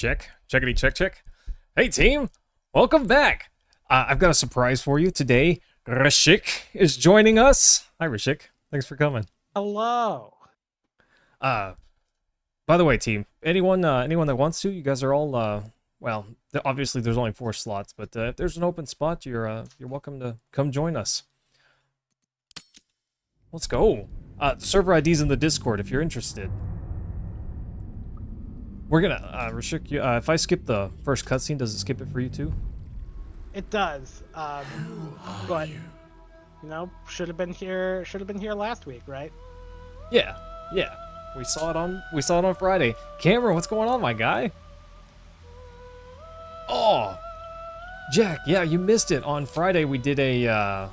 Check. Checkity check check. Hey team, welcome back. I've got a surprise for you today. Rashik is joining us. Hi Rashik, thanks for coming. Hello. Uh, by the way, team, anyone that wants to, you guys are all well. Obviously, there's only 4 slots, but if there's an open spot, you're welcome to come join us. Let's go. The server ID's in the Discord if you're interested. We're gonna, Rashik, if I skip the first cutscene, does it skip it for you too? It does. But should have been here. Should have been here last week, right? Yeah, yeah. We saw it on Friday. Cameron, what's going on, my guy? Oh, Jack, yeah, you missed it. On Friday we did a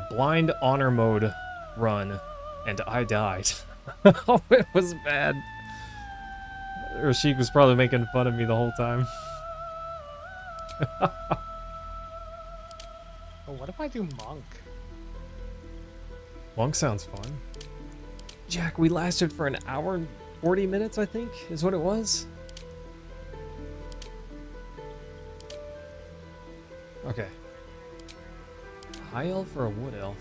blind honor mode run, and I died. Oh, it was bad. Rashik was probably making fun of me the whole time. Oh, what if I do monk? Monk sounds fun. Jack, we lasted for an hour and 40 minutes, I think, is what it was. Okay. High elf or a wood elf?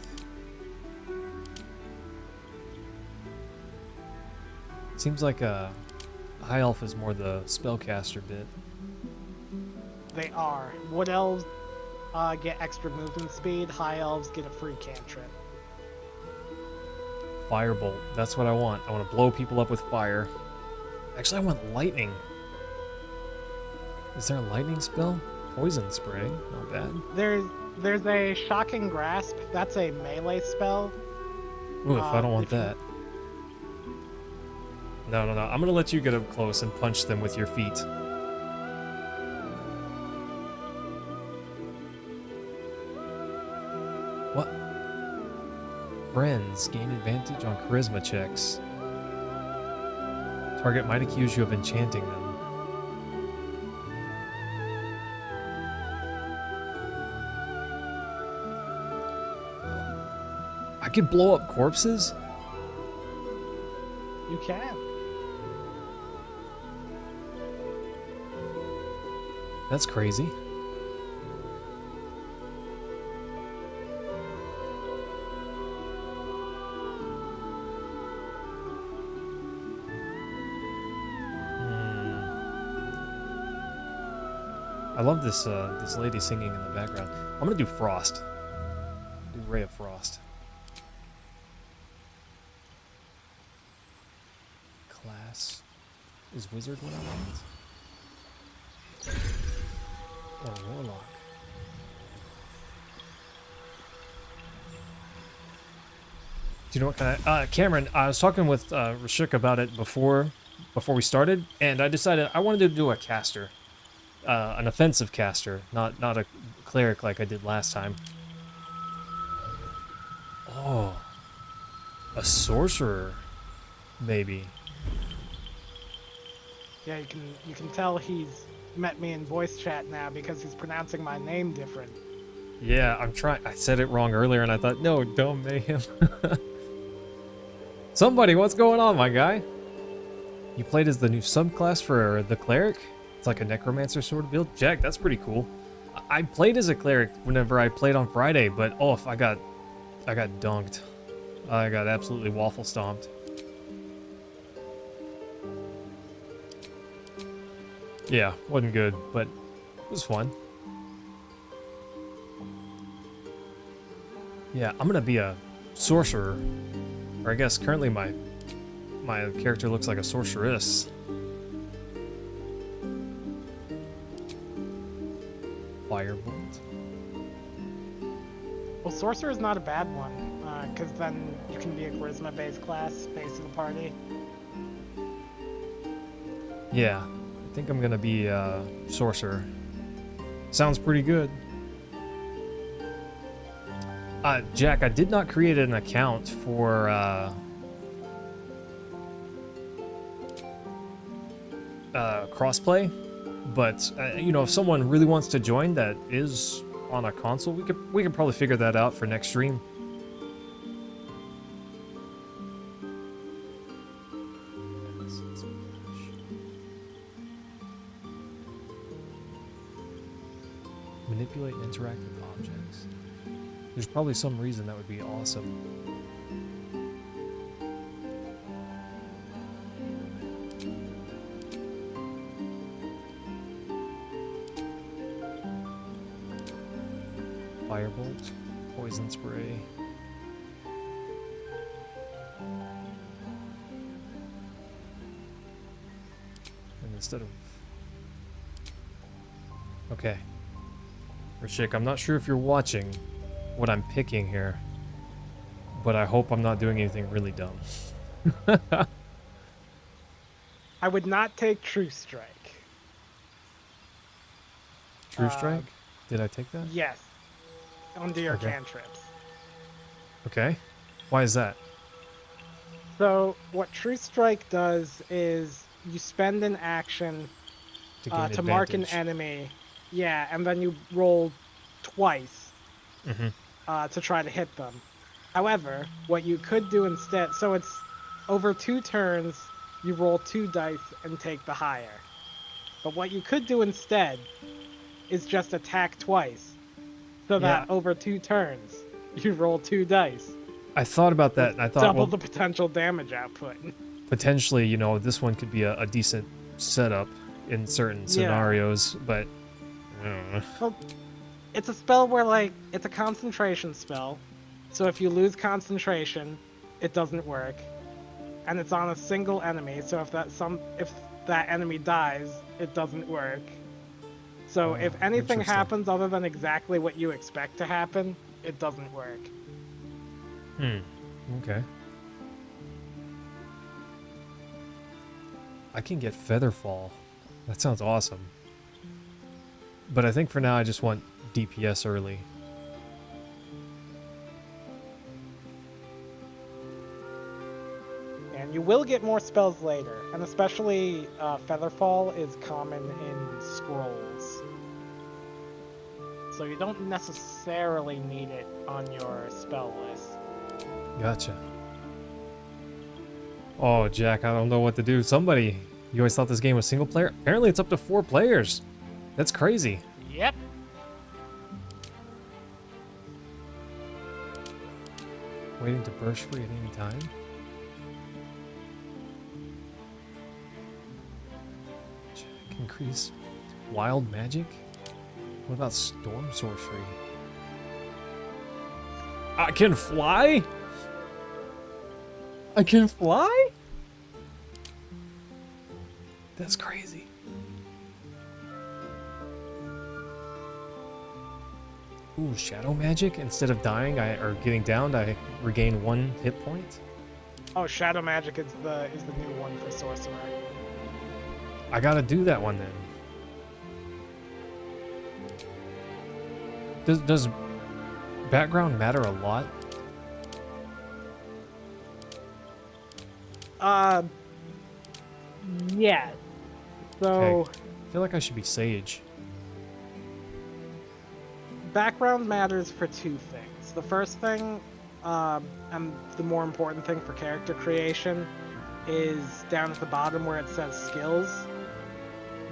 Seems like a high elf is more the spellcaster bit. They are. Wood elves get extra movement speed. High elves get a free cantrip. Firebolt. That's what I want. I want to blow people up with fire. Actually, I want lightning. Is there a lightning spell? Poison spray. Not bad. There's a shocking grasp. That's a melee spell. Ooh, if I don't want that. No. I'm gonna let you get up close and punch them with your feet. What? Friends gain advantage on charisma checks. Target might accuse you of enchanting them. I could blow up corpses? You can. That's crazy. I love this this lady singing in the background. I'm gonna do Frost. Do Ray of Frost. Class is Wizard what I want? Or Warlock? Do you know what kind of... Cameron, I was talking with Rashik about it before we started, and I decided I wanted to do a caster. An offensive caster, not a cleric like I did last time. Oh, a sorcerer, maybe. Yeah, you can tell he's met me in voice chat now because he's pronouncing my name different. Yeah, I'm trying. I said it wrong earlier, and I thought, no, don't mayhem. Somebody, what's going on, my guy? You played as the new subclass for the cleric? It's like a necromancer sort of build. Jack, that's pretty cool. I played as a cleric whenever I played on Friday, but oh, I got dunked. I got absolutely waffle stomped. Yeah, wasn't good, but it was fun. Yeah, I'm gonna be a sorcerer, or I guess currently my character looks like a sorceress. Firebolt. Well, sorcerer is not a bad one, because then you can be a charisma-based class, base of the party. Yeah, I think I'm gonna be a sorcerer. Sounds pretty good. Jack, I did not create an account for crossplay, but if someone really wants to join that is on a console, we could probably figure that out for next stream. Manipulate and interact with objects. There's probably some reason that would be awesome. Firebolt, poison spray. And instead of... Okay. Rashik, I'm not sure if you're watching what I'm picking here, but I hope I'm not doing anything really dumb. I would not take True Strike. True Strike? Did I take that? Yes. Under your Okay. cantrips. Okay. Why is that? So, what True Strike does is you spend an action To gain to mark an advantage. enemy. Yeah, and then you roll twice Mm-hmm. to try to hit them. However, what you could do instead, so it's over 2 turns, you roll 2 dice and take the higher. But what you could do instead is just attack twice, so that Yeah. over 2 turns, you roll 2 dice. I thought about that, and I thought, Double well, the potential damage output. potentially, you know, this one could be a decent setup in certain scenarios, but I don't know. Well, it's a spell where, like, it's a concentration spell. So if you lose concentration, it doesn't work. And it's on a single enemy, so if that enemy dies, it doesn't work. So if anything interesting. happens other than exactly what you expect to happen, it doesn't work. Okay. I can get Featherfall. That sounds awesome. But I think for now I just want DPS early. And you will get more spells later, and especially Featherfall is common in scrolls. So you don't necessarily need it on your spell list. Gotcha. Oh, Jack, I don't know what to do. Somebody, you always thought this game was single player? Apparently it's up to 4 players. That's crazy. Yep. Waiting to burst free at any time. Jack, increase wild magic? What about storm sorcery? I can fly? I can fly? That's crazy. Ooh, shadow magic? Instead of dying or getting downed, I regain 1 hit point? Oh, Shadow Magic is the new one for Sorcerer. I gotta do that one then. Does background matter a lot? Yeah. So, Okay. I feel like I should be sage. background matters for 2 things. The first thing, and the more important thing for character creation, is down at the bottom where it says skills.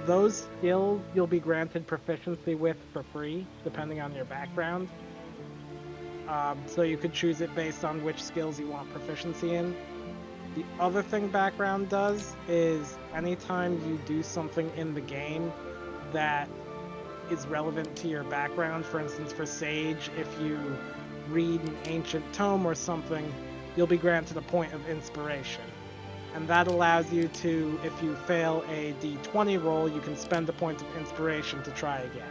Those skills you'll be granted proficiency with for free, depending on your background. So you could choose it based on which skills you want proficiency in. The other thing background does is anytime you do something in the game that is relevant to your background, for instance for Sage, if you read an ancient tome or something, you'll be granted a point of inspiration. And that allows you to, if you fail a d20 roll, you can spend a point of inspiration to try again.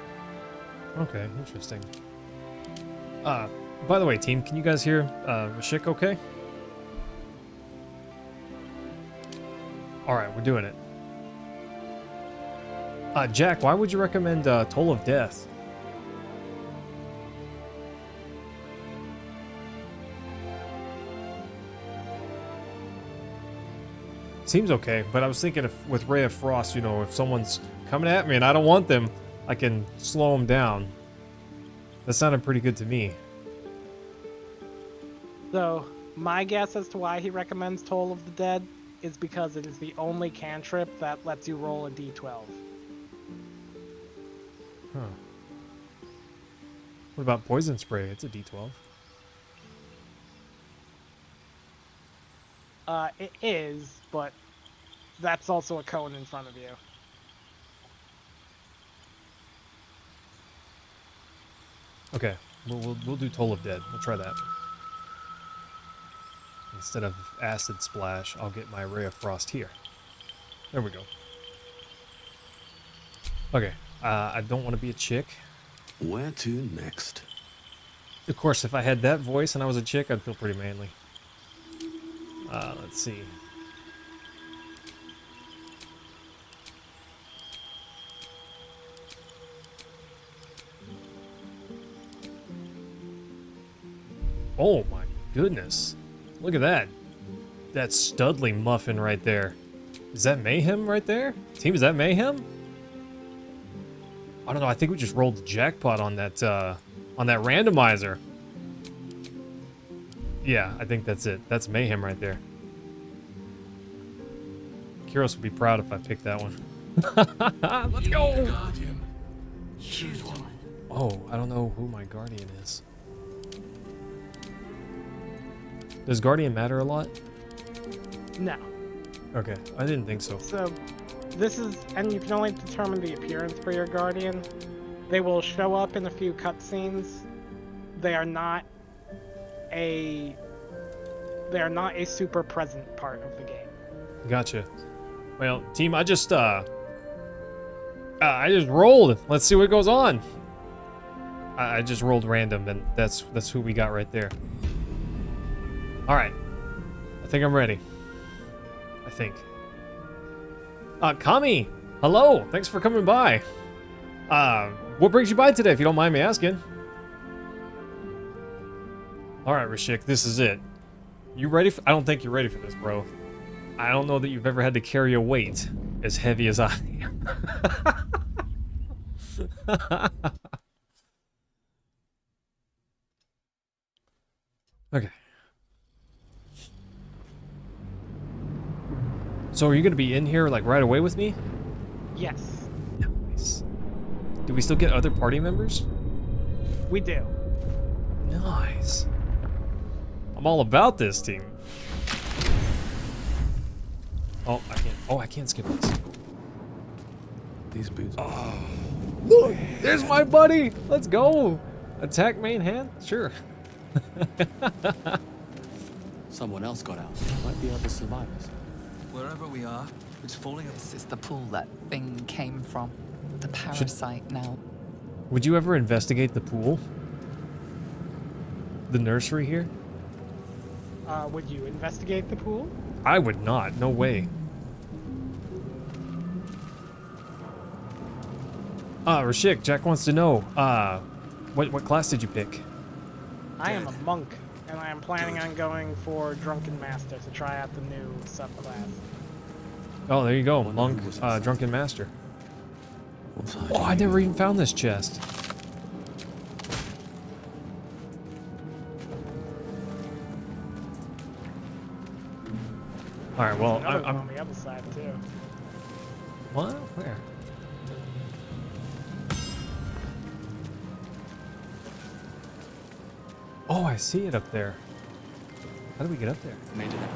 Okay, interesting. By the way, team, can you guys hear Rashik okay? Alright, we're doing it. Jack, why would you recommend Toll of Death? Seems okay, but I was thinking if with Ray of Frost, you know, if someone's coming at me and I don't want them, I can slow them down. That sounded pretty good to me. So, my guess as to why he recommends Toll of the Dead is because it is the only cantrip that lets you roll a d12. Huh. What about poison spray? It's a D12. It is, but that's also a cone in front of you. Okay, we'll do Toll of Dead. We'll try that. Instead of acid splash, I'll get my Ray of Frost here. There we go. Okay, I don't want to be a chick. Where to next? Of course, if I had that voice and I was a chick, I'd feel pretty manly. Let's see. Oh my goodness. Look at that. That Studley muffin right there. Is that Mayhem right there? Team, is that Mayhem? I don't know. I think we just rolled the jackpot on that randomizer. Yeah, I think that's it. That's Mayhem right there. Kyros would be proud if I picked that one. Let's go! Oh, I don't know who my guardian is. Does guardian matter a lot? No. Okay, I didn't think so. So, this is, and you can only determine the appearance for your guardian. They will show up in a few cutscenes. They are not a super present part of the game. Gotcha. Well, team, I just rolled. Let's see what goes on. I just rolled random, and that's who we got right there. All right, I think I'm ready. I think. Kami, hello. Thanks for coming by. What brings you by today, if you don't mind me asking? All right, Rashik, this is it. You ready? I don't think you're ready for this, bro. I don't know that you've ever had to carry a weight as heavy as I am. Okay. So are you going to be in here like right away with me? Yes. Nice. Do we still get other party members? We do. Nice. I'm all about this, team. Oh, I can't. Oh, I can't skip this. These boots. Oh, look, there's my buddy. Let's go. Attack main hand? Sure. Someone else got out. Might be other survivors. Wherever we are, it's falling apart. This is the pool that thing came from. The parasite now. Would you ever investigate the pool? The nursery here? Would you investigate the pool? I would not. No way. Rashik, Jack wants to know, what class did you pick? I am a monk, and I am planning on going for Drunken Master to try out the new subclass. Oh, there you go. Wonder Monk, who was inside. Drunken Master. What's Oh, I never even found this chest. Alright, well, Another one I'm... on the other side, too. What? Where? Oh, I see it up there. How do we get up there? Made it out.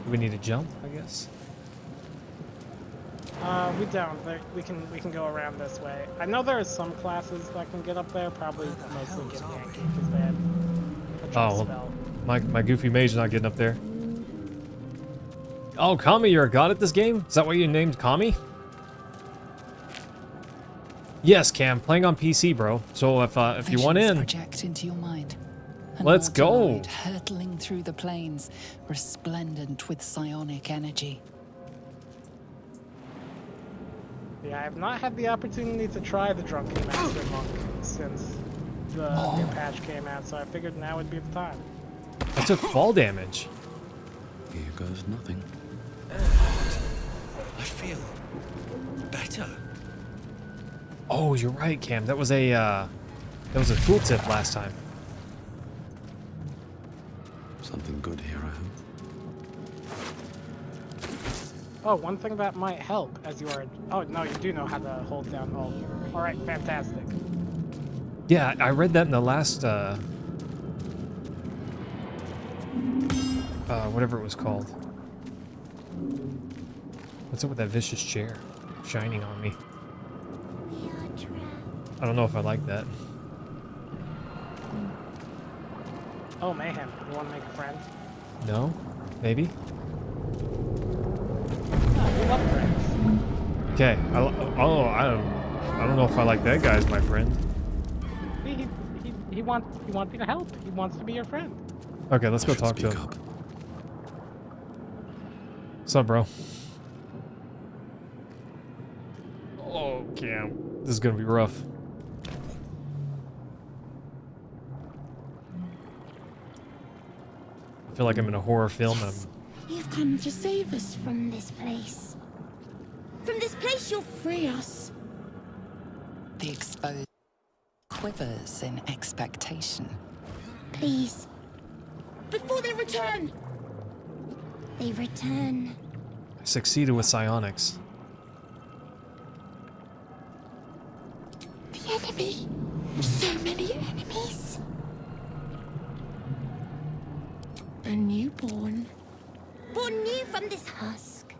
Do we need to jump, I guess? We don't. We can go around this way. I know there are some classes that can get up there, probably mostly get Yankee, because they had a jump Oh, well, spell. my goofy mage not getting up there. Oh, Kami, you're a god at this game? Is that why you named Kami? Yes, Cam, playing on PC, bro. So if you want Visions in, project into your mind. An Let's go. Mortaloid hurtling through the plains, resplendent with psionic energy. Yeah, I have not had the opportunity to try the Drunken Master Monk since the new patch came out, so I figured now would be the time. I took fall damage. Here goes nothing. I feel better. Oh, you're right, Cam. That was a tooltip last time. Something good here, I hope. Oh, one thing that might help as you are... Oh, no, you do know how to hold down all. Alright, fantastic. Yeah, I read that in the last, whatever it was called. What's up with that vicious chair shining on me? I don't know if I like that. Oh, Mayhem. You want to make a friend? No? Maybe? Oh, we love friends. Okay. I don't know if I like that guy as my friend. He wants you to help. He wants to be your friend. Okay, let's go talk to him. What's up, bro? Oh, Cam. This is gonna be rough. I feel like I'm in a horror film. Yes, you've come to save us from this place. From this place, you'll free us. The exposed quivers in expectation. Please. Before they return. They return. I succeeded with psionics. The enemy. So many enemies. A newborn. Born new from this husk.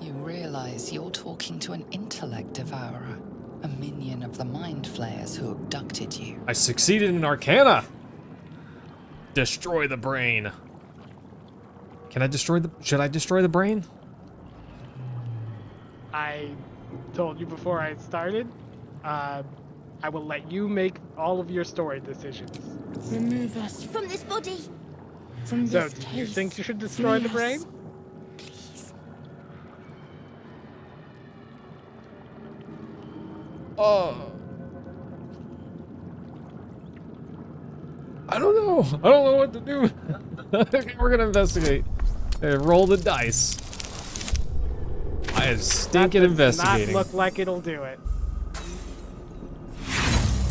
You realize you're talking to an intellect devourer, a minion of the mind flayers who abducted you. I succeeded in Arcana! Destroy the brain. Can I destroy the... Should I destroy the brain? I told you before I started. I will let you make all of your story decisions. Remove us from this body. From So, this do you case. think you should destroy the Free brain? us. Please. I don't know. I don't know what to do. Okay, we're gonna investigate. Hey, roll the dice. I am stinking That does investigating. not look like it'll do it.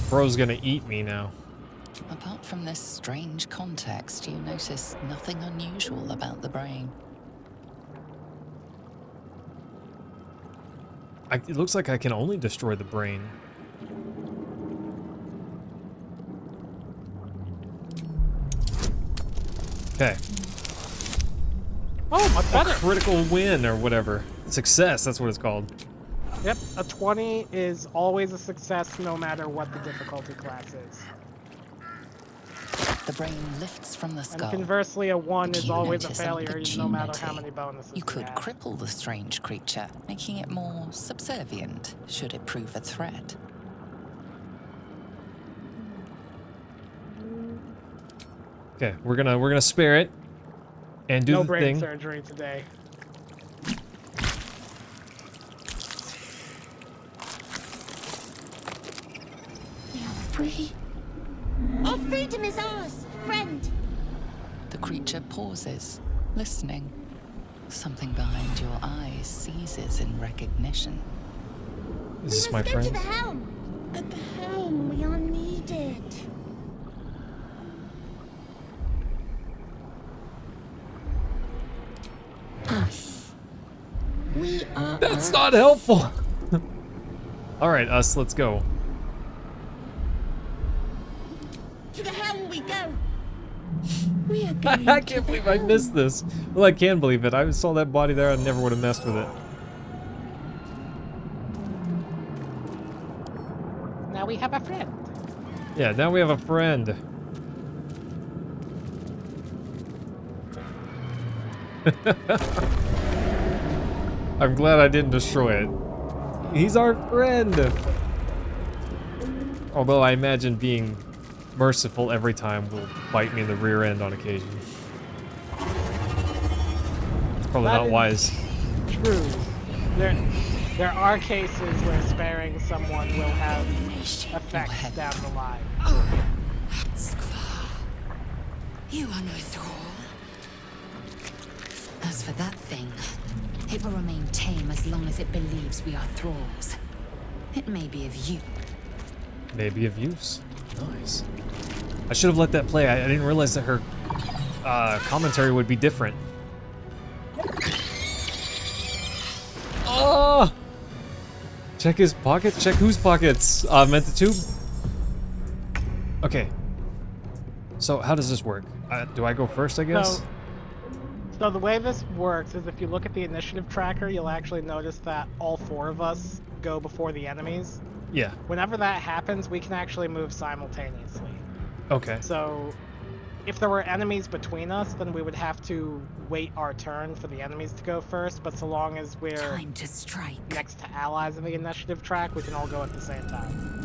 Bro's gonna eat me now. Apart from this strange context, you notice nothing unusual about the brain. It looks like I can only destroy the brain. Okay. Oh, much A better. critical win or whatever. Success, that's what it's called. Yep, a 20 is always a success no matter what the difficulty class is. The brain lifts from the And skull. conversely, a 1 is You always a notice an failure no matter how opportunity. many bonuses You could have. cripple the strange creature, making it more subservient should it prove a threat. Okay, we're gonna spare it and do No the brain thing. surgery today. We are free. Our freedom is ours, friend. The creature pauses, listening. Something behind your eyes seizes in recognition. Is this We my must go to friend? the helm. At the helm, we are needed. Us. We are That's us. not helpful. All right, us, let's go. To the helm we go. We are going I to can't the believe I helm. missed this. Well, I can believe it. I saw that body there. I never would have messed with it. Now we have a friend. Yeah, now we have a friend. I'm glad I didn't destroy it. He's our friend. Although I imagine being merciful every time will bite me in the rear end on occasion. It's probably That not is wise. True. There are cases where sparing someone will have effects head. down the line. You are no thrall. As for that thing, it will remain tame as long as it believes we are thralls. It may be of use. Maybe of use. Nice. I should have let that play. I didn't realize that her commentary would be different. Oh! Check his pockets. Check whose pockets? Meant the tube. Okay. So how does this work? Do I go first, I guess? So the way this works is if you look at the initiative tracker, you'll actually notice that all 4 of us go before the enemies. Yeah. Whenever that happens, we can actually move simultaneously. Okay. So if there were enemies between us, then we would have to wait our turn for the enemies to go first, but so long as we're Time to strike. next to allies in the initiative track, we can all go at the same time.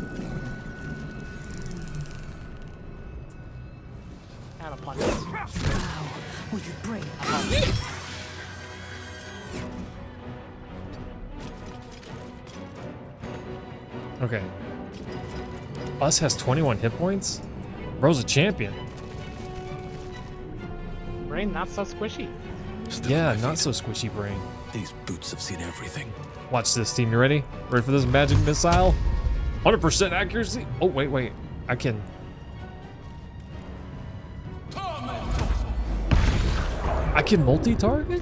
And a punch. Wow. Will you break? Okay. Us has 21 hit points? Bro's a champion. Brain not so squishy. Still Yeah, my not feet. so squishy brain. These boots have seen everything. Watch this, team. You ready? Ready for this magic missile? 100% accuracy. Oh, wait. I can. I can multi-target?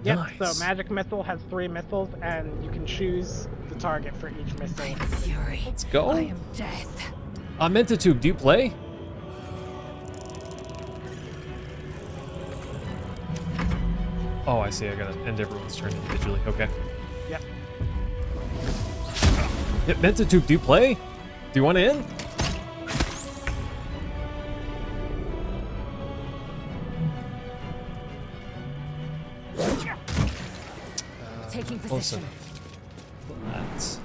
Yep, Nice. so Magic Missile has 3 missiles, and you can choose the target for each missile. Fury. Let's go. I am death. Tube, do you play? Oh, I see. I gotta end everyone's turn individually. Okay. Yep. Yep, Tube, do you play? Do you want to in? Taking Listen. position. Let's.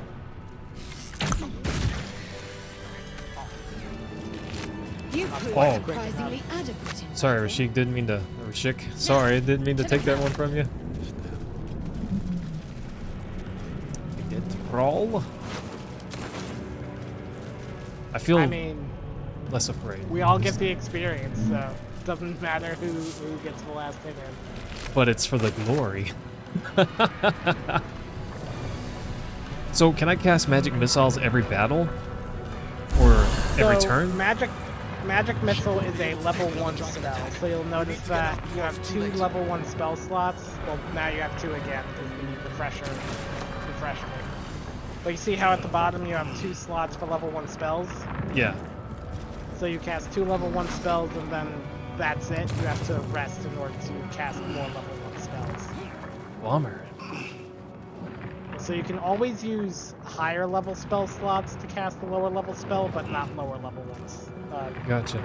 You proved Oh. surprisingly adequate in Sorry, battle. Rashik, didn't mean to. Rashik, sorry, I didn't mean to take that one from you. Get roll. I feel I mean, less afraid. we all get the experience, so it doesn't matter who gets the last hit in. But it's for the glory. So, can I cast magic missiles every battle? Or every So, turn? Magic Missile is a level 1 spell, so you'll notice that you have 2 level 1 spell slots. Well, now you have 2 again, because the refreshed me. But you see how at the bottom you have 2 slots for level 1 spells? Yeah. So you cast 2 level 1 spells, and then that's it. You have to rest in order to cast more level 1 spells. Bummer. So you can always use higher level spell slots to cast the lower level spell, but not lower level ones. Gotcha.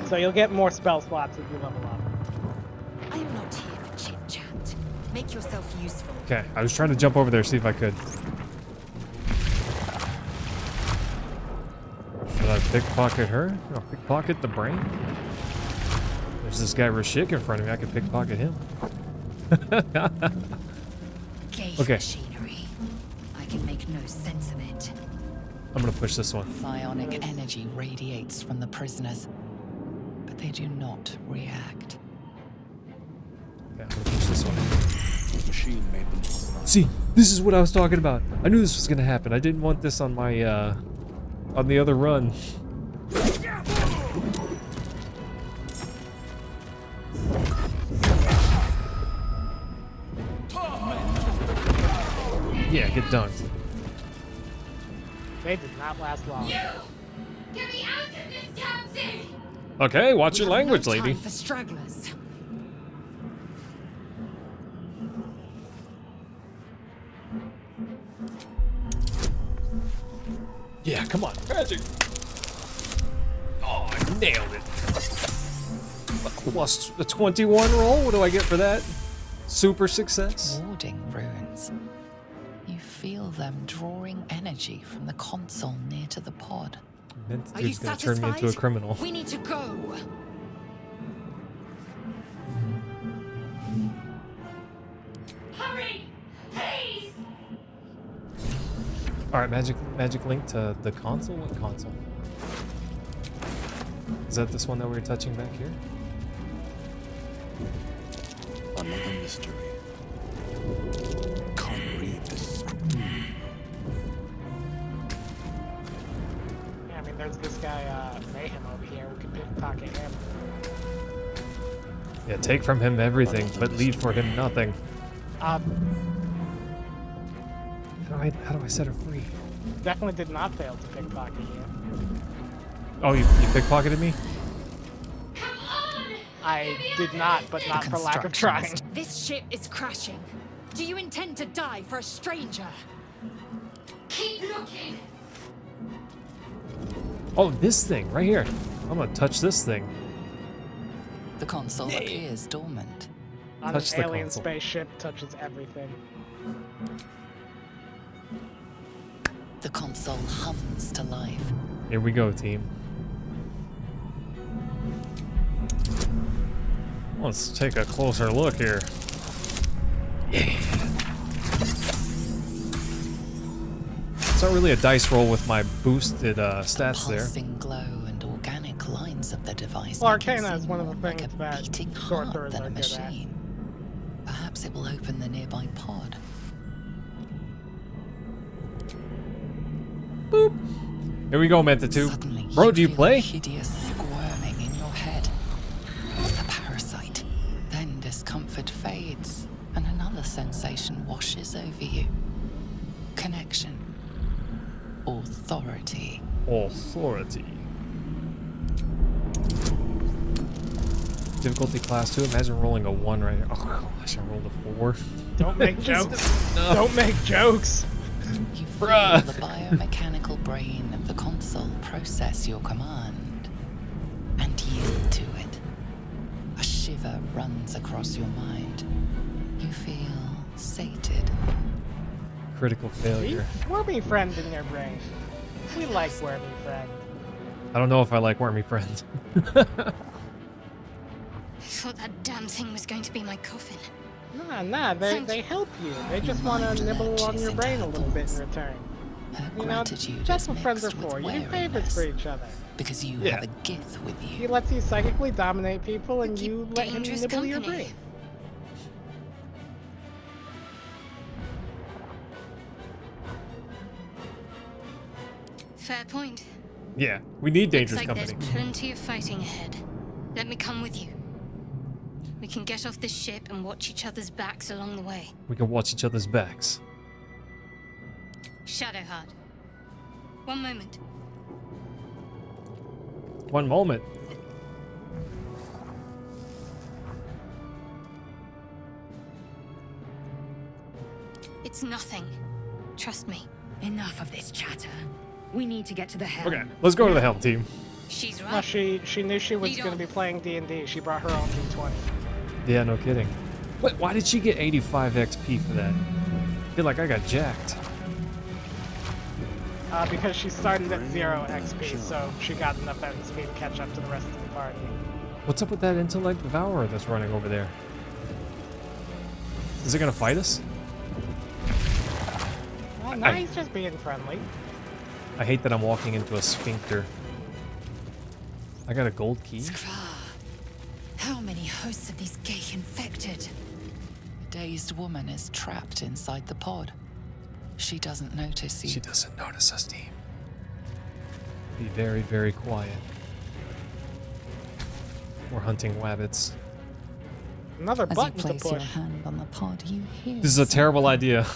So you'll get more spell slots as you level up. I am not here for chit chat. Make yourself useful. Okay, I was trying to jump over there, see if I could. Should I pickpocket her? No, pickpocket the brain? There's this guy Rashik in front of me, I could pickpocket him. Gauge Okay. machinery. I can make no sense of it. I'm gonna push this one. Psionic energy radiates from the prisoners, but they do not react. Okay, I'm gonna push this one. The machine made them. See, this is what I was talking about. I knew this was gonna happen. I didn't want this on my, on the other run. Yeah, get dunked. They did not last long. Get me out of this damn thing! Okay, watch We your have language, no lady. time for stragglers. Yeah, come on, magic. Oh, I nailed it. Plus a 21 roll. What do I get for that? Super success. Warding runes. You feel them drawing energy from the console near to the pod. Are you Dude's gonna satisfied? turn me into a criminal. We need to go. Hurry! Please! All right, magic link to the console. What console? Is that this one that we were touching back here? Another mystery. Can't read this. Yeah, I mean, there's this guy, Mayhem over here. We could pickpocket him. Yeah, take from him everything, but leave for him nothing. Um, How do I set her free? Definitely did not fail to pickpocket you. Oh, you pickpocketed me? I did not, but not for lack of trying. This ship is crashing. Do you intend to die for a stranger? Keep looking. Oh, this thing right here. I'm gonna touch this thing. The console appears dormant. On Touch an the alien console. spaceship touches everything. The console hums to life. Here we go, team. Let's take a closer look here. Yeah. It's not really a dice roll with my boosted stats there. Pulsing glow and organic lines of the device. Well, make it Arcana is seem one of the more like things a that beating sorcerers heart than are a good at. machine. Perhaps it will open the nearby pod. Here we go, Menta2. Suddenly, Bro, do you feel play? a hideous squirming in your head. A parasite. Then discomfort fades, and another sensation washes over you. Connection. Authority. Authority. Difficulty class 2. Imagine rolling a 1 right here. Oh gosh, I rolled a 4. Don't make jokes. No. Don't make jokes. You feel Bruh. the biomechanical brain of the console process your command and yield to it. A shiver runs across your mind. You feel sated. Critical failure. Wormy friend in your brain. We like wormy friend. I don't know if I like wormy friends. I thought that damn thing was going to be my coffin. Nah, they help you. They just want to nibble on your brain a little bit in return. Her You know, gratitude that's is what friends are mixed with for. You do favors for wariness, each other. because you Yeah. have a gift with He you. lets you psychically dominate people, and Keep you let him dangerous nibble your company. brain. Fair point. Yeah, we need Looks dangerous like company. there's plenty of fighting ahead. Let me come with you. We can get off this ship and watch each other's backs along the way. We can watch each other's backs. Shadowheart. One moment. One moment. It's nothing. Trust me. Enough of this chatter. We need to get to the helm. Okay, let's go to the helm, team. She's Well, right. she knew she was Lead going on. to be playing D&D. She brought her own D20. Yeah, no kidding. What? Why did she get 85 XP for that? I feel like I got jacked. Because she started at 0 XP, so she got enough XP to catch up to the rest of the party. What's up with that intellect devourer that's running over there? Is it gonna fight us? Well, now he's just being friendly. I hate that I'm walking into a sphincter. I got a gold key. How many hosts of these gay infected? A dazed woman is trapped inside the pod. She doesn't notice you. She doesn't notice us, team. Be very, very quiet. We're hunting wabbits. Another As you button to place your push. hand on the pod, you hear This is a terrible idea.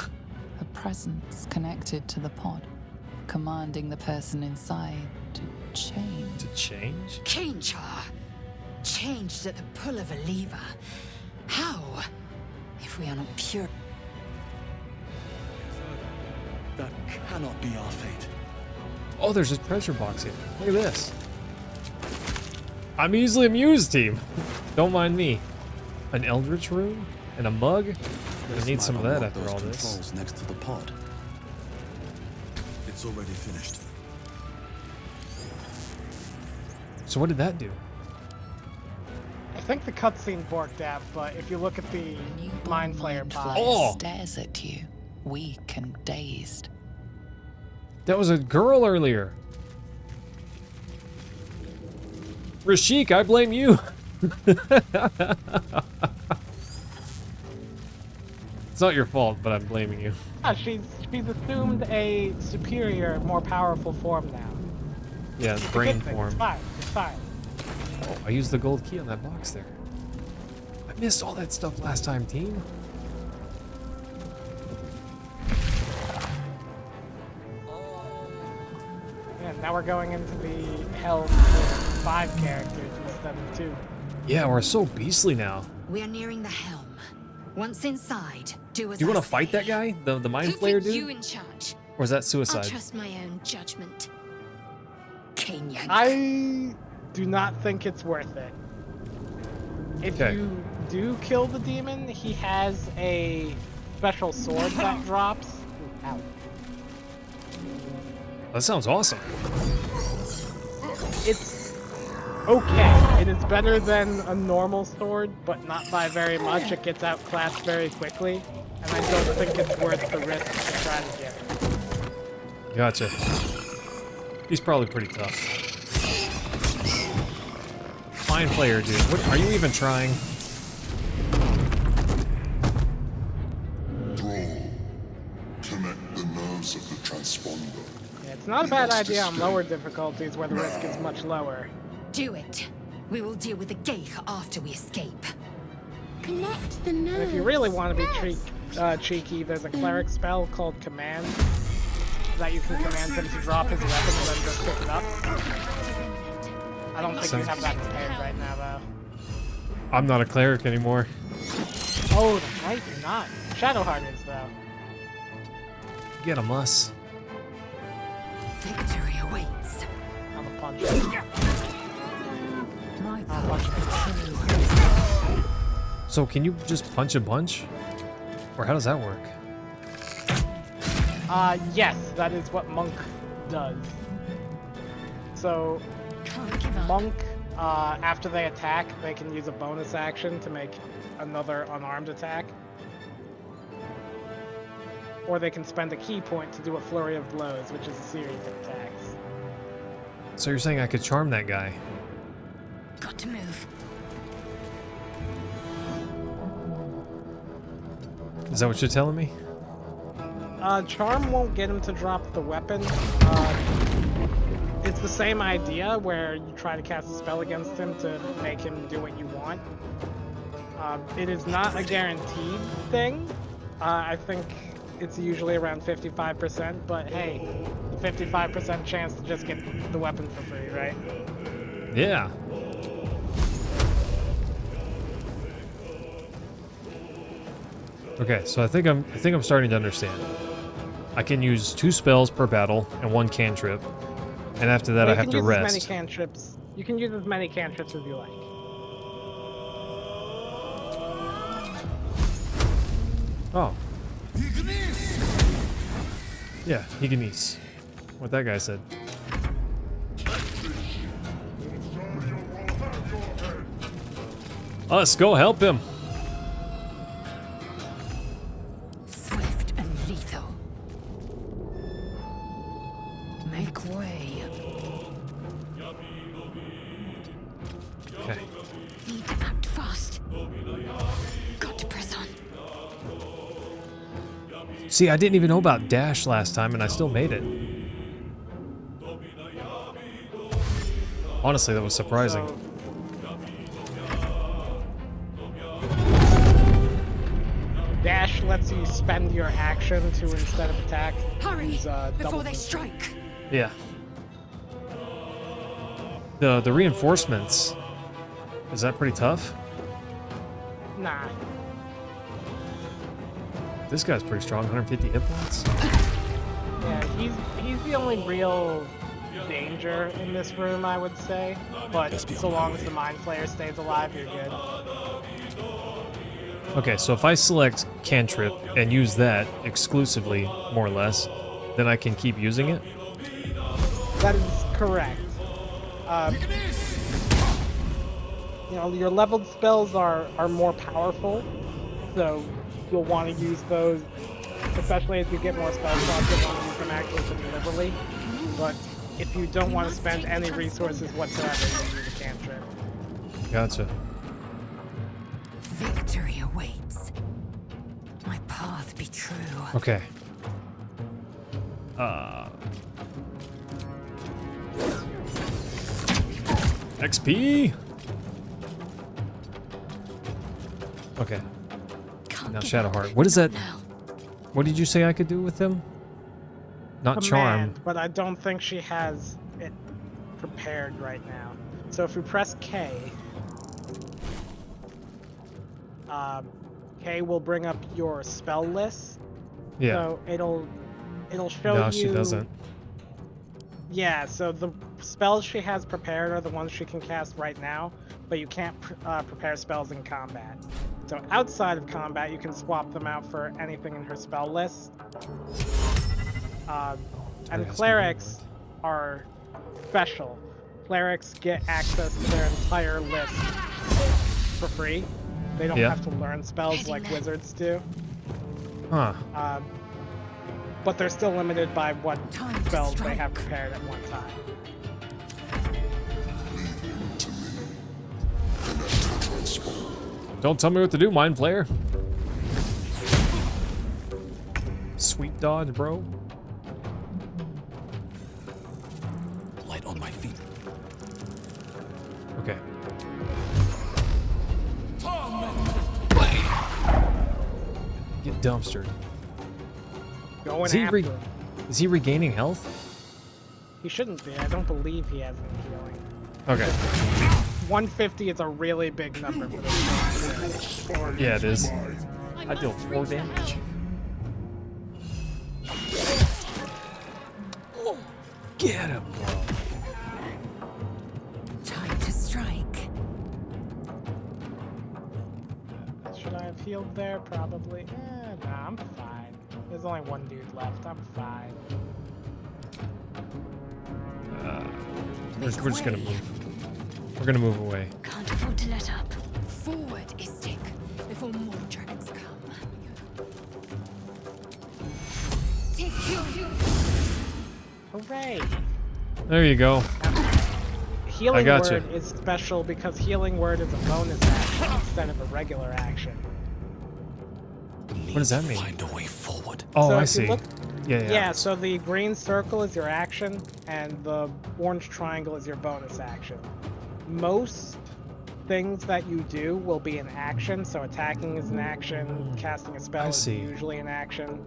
a presence connected to the pod, commanding the person inside to change. To change? Change her. Changed at the pull of a lever. How? If we are not pure. That cannot be our fate. Oh, there's a treasure box here. Look at this. I'm easily amused, team. Don't mind me. An eldritch rune and a mug. I need some of that after all this. Controls next to the pod. It's already finished. So what did that do? I think the cutscene borked out, but if you look at the Newborn Mind Flayer Mind pod, Flayer Oh! stares at you, weak and dazed. That was a girl earlier. Rashik, I blame you. It's not your fault, but I'm blaming you. yeah, she's assumed a superior, more powerful form now. Yeah, It's a brain good thing. form. It's fine. It's fine. Oh, I used the gold key on that box there. I missed all that stuff last time, team. Now we're going into the hell with 5 characters instead of 2. Yeah, we're so beastly now. We are nearing the helm. Once inside, do as Do you I want to fight say. that guy? The mind Who flayer put you dude? in charge? Or is that I'll suicide? trust my own judgment. King Yank. I do not think it's worth it. If Okay. you do kill the demon, he has a special sword that drops. Ooh, ow. That sounds awesome. It's okay. It is better than a normal sword, but not by very much. It gets outclassed very quickly, and I don't think it's worth the risk to try to get it. Gotcha. He's probably pretty tough. Mind flayer dude. What are you even trying? Thrall, connect the nerves of the transponder. Yeah, it's not a bad idea on lower difficulties where the risk is much lower. Do it. We will deal with the Geich after we escape. Connect the And nerves. if you really want to be cheeky, there's a cleric spell called Command that you can command him to drop his weapon and then just pick it up. I don't think you have that prepared right now, though. I'm not a cleric anymore. Oh, that's right, you're not. Shadowheart is, though. Get a muss. Victory awaits. I'm a punch him. My I'll punch him. So can you just punch a bunch? Or how does that work? Yes, that is what Monk does. So, Can't give up. Monk, after they attack, they can use a bonus action to make another unarmed attack. Or they can spend a key point to do a flurry of blows, which is a series of attacks. So you're saying I could charm that guy? Got to move. Is that what you're telling me? Charm won't get him to drop the weapon. It's the same idea where you try to cast a spell against him to make him do what you want. It is not a guaranteed thing. I think it's usually around 55%, but hey, 55% chance to just get the weapon for free, right? Yeah. Okay, so I think I'm starting to understand. I can use 2 spells per battle and 1 cantrip, and after that I have to You can use as many rest. cantrips. You can use as many cantrips as you like. Oh. Yeah, Higanese. What that guy said. Let's go help him. Swift and lethal. Make way. Okay. Need to act fast. Got to press on. See, I didn't even know about dash last time, and I still made it. Honestly, that was surprising. So, dash lets you spend your action to, instead of attack, Hurry use double before they move. strike. Yeah. The reinforcements, is that pretty tough? Nah. This guy's pretty strong, 150 hit points. Yeah, he's the only real danger in this room, I would say. But so long as the Mind Flayer stays alive, you're good. Okay, so if I select cantrip and use that exclusively, more or less, then I can keep using it? That is correct. You know, your leveled spells are more powerful, so you'll want to use those, especially as you get more spell slots, you'll want to use them actually pretty liberally. But if you don't want to spend any resources whatsoever, you can use a cantrip. Gotcha. Victory awaits. My path be true. Okay. XP? Okay. Can't Now give Shadowheart. up. What is that? Now. What did you say I could do with him? Not charm. Command, but I don't think she has it prepared right now. So if we press K, K will bring up your spell list. Yeah. So it'll show No, you. she doesn't. Yeah, so the spells she has prepared are the ones she can cast right now, but you can't prepare spells in combat. So outside of combat, you can swap them out for anything in her spell list. And clerics are special. Clerics get access to their entire list for free. They don't have to learn spells like wizards do. Huh. But they're still limited by what spells they have prepared at one time. Don't tell me what to do, Mind Flayer. Sweet dodge, bro. Light on my feet. Okay. Get dumpstered. Going Is he, after him. is he regaining health? He shouldn't be. I don't believe he has any healing. Okay. 150 is a really big number for this. Yeah, it is. I deal 4 damage. Get him, bro. Time to strike. Should I have healed there? Probably. Nah, I'm fine. There's only one dude left. I'm fine. We're just gonna move. We're gonna move away. Can't afford to let up. Forward, Istik, before more dragons come. Hooray! There you go. Healing gotcha. Word is special because Healing Word is a bonus action instead of a regular action. What does that mean? Find a way forward. Oh, So I if you see. look- Yeah. Yeah, so the green circle is your action, and the orange triangle is your bonus action. Most things that you do will be an action, so attacking is an action, casting a spell I is see. usually an action.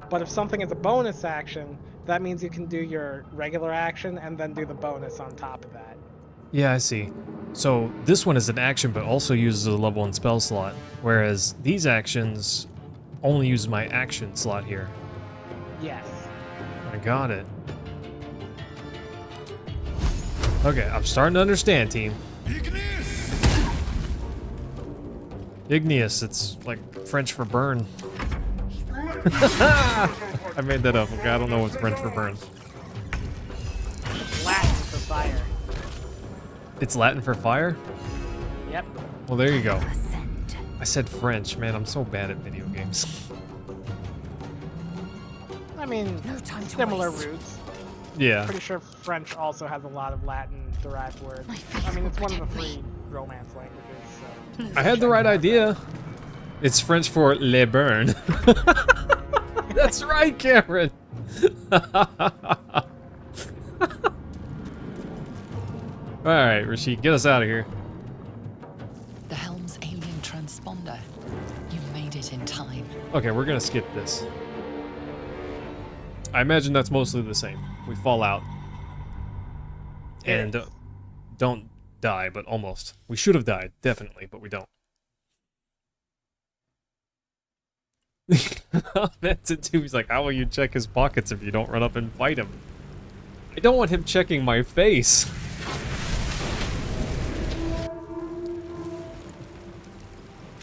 But if something is a bonus action, that means you can do your regular action and then do the bonus on top of that. Yeah, I see. So this one is an action, but also uses a level 1 spell slot, whereas these actions only use my action slot here. Yes. I got it. Okay, I'm starting to understand, team. Igneous, it's like French for burn. I made that up. Okay, I don't know what's French for burn. Latin for fire. It's Latin for fire? Yep. Well, there you go. Ascend. I said French. Man, I'm so bad at video games. I mean, No time to similar waste. roots. Yeah. Pretty sure French also has a lot of Latin-derived words. My faith I mean, it's will one of the protect 3 Romance languages, so... I had the right idea. It's French for le burn. That's right, Cameron. Alright, Rashid, get us out of here. The helm's alien transponder. You made it in time. Okay, we're gonna skip this. I imagine that's mostly the same. We fall out. And don't die, but almost. We should have died, definitely, but we don't. That's it too. He's like, how will you check his pockets if you don't run up and fight him? I don't want him checking my face.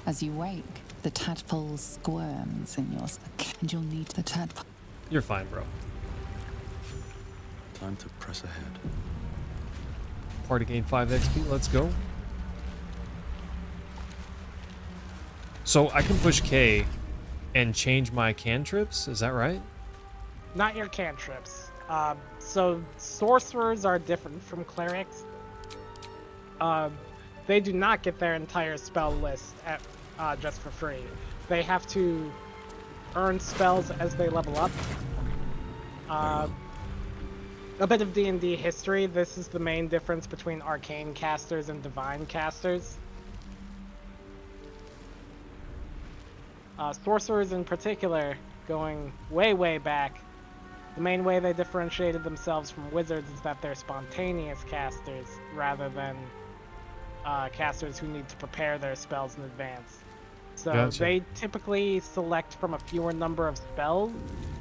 As you wake, the tadpole squirms in your stomach, and you'll need the tadpole. You're fine, bro. Time to press ahead. Party gain 5 XP, let's go. So I can push K and change my cantrips, is that right? Not your cantrips. So sorcerers are different from clerics. They do not get their entire spell list at, just for free. They have to earn spells as they level up. A bit of D&D history. This is the main difference between arcane casters and divine casters. Sorcerers in particular, going way, way back, The main way they differentiated themselves from wizards is that they're spontaneous casters rather than casters who need to prepare their spells in advance. So Gotcha. they typically select from a fewer number of spells,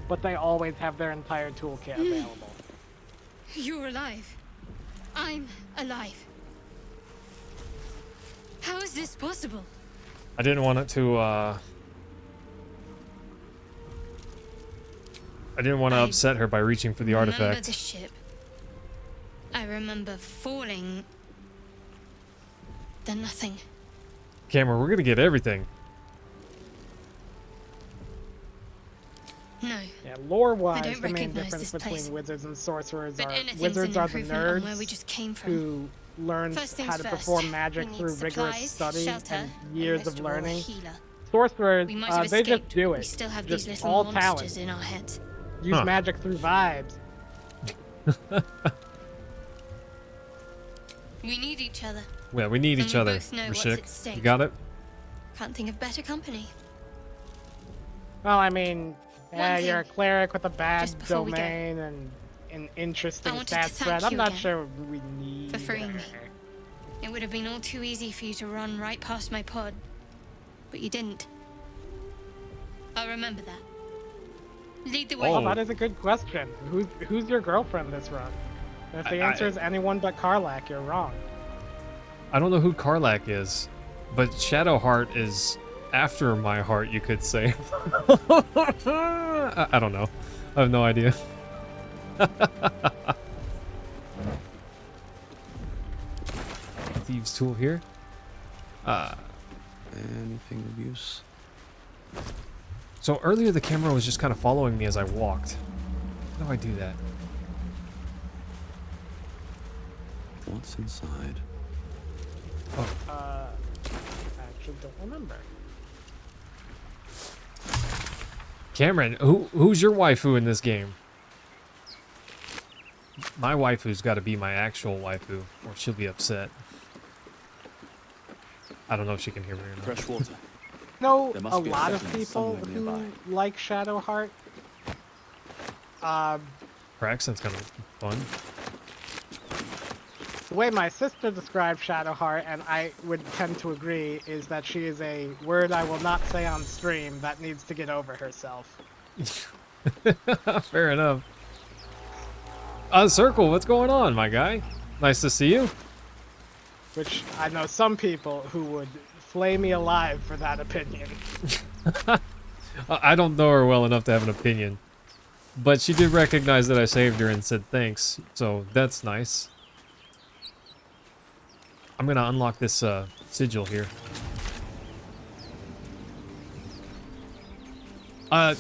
but they always have their entire toolkit available. You're alive. I'm alive. How is this possible? I didn't want it to, I didn't want to upset her by reaching for the Remember artifact. the ship. I remember falling. Then nothing. Cameron, we're gonna get everything. No. Yeah, lore-wise, don't the main recognize difference this place. between wizards and sorcerers But are anything's wizards an are the improvement on where we nerds just came from. who learn First things how to first, perform magic we need through rigorous supplies, study shelter, and and years most of all, a learning. healer. Sorcerers, We might have they just escaped, do but it. we still have Just these little all monsters talent. in our heads. Use Huh. magic through vibes. We need each other. Yeah, we need And each we other. both know what's Rashik. at stake. You got it? Can't think of better company. Well, I mean, One you're a thing, cleric with a bad just before we go. domain and an interesting I wanted to stat thank spread. I'm you not again sure we need for freeing me. her. It would have been all too easy for you to run right past my pod. But you didn't. I'll remember that. Lead the way. Well, that is a good question. Who's your girlfriend this run? And if the answer is anyone but Karlak, you're wrong. I don't know who Karlak is, but Shadowheart is after my heart, you could say. I don't know. I have no idea. Thieves' tool here. Anything of use? So earlier the camera was just kind of following me as I walked. How do I do that? What's inside? I actually don't remember. Cameron, who's your waifu in this game? My waifu's got to be my actual waifu, or she'll be upset. I don't know if she can hear me or not. Fresh water. No, There a must be a lot of settlement people somewhere who nearby. like Shadowheart. Her accent's kind of fun. The way my sister described Shadowheart, and I would tend to agree, is that she is a word I will not say on stream that needs to get over herself. Fair enough. Circle, what's going on, my guy? Nice to see you. Which I know some people who would flay me alive for that opinion. I don't know her well enough to have an opinion. But she did recognize that I saved her and said thanks, so that's nice. I'm gonna unlock this sigil here.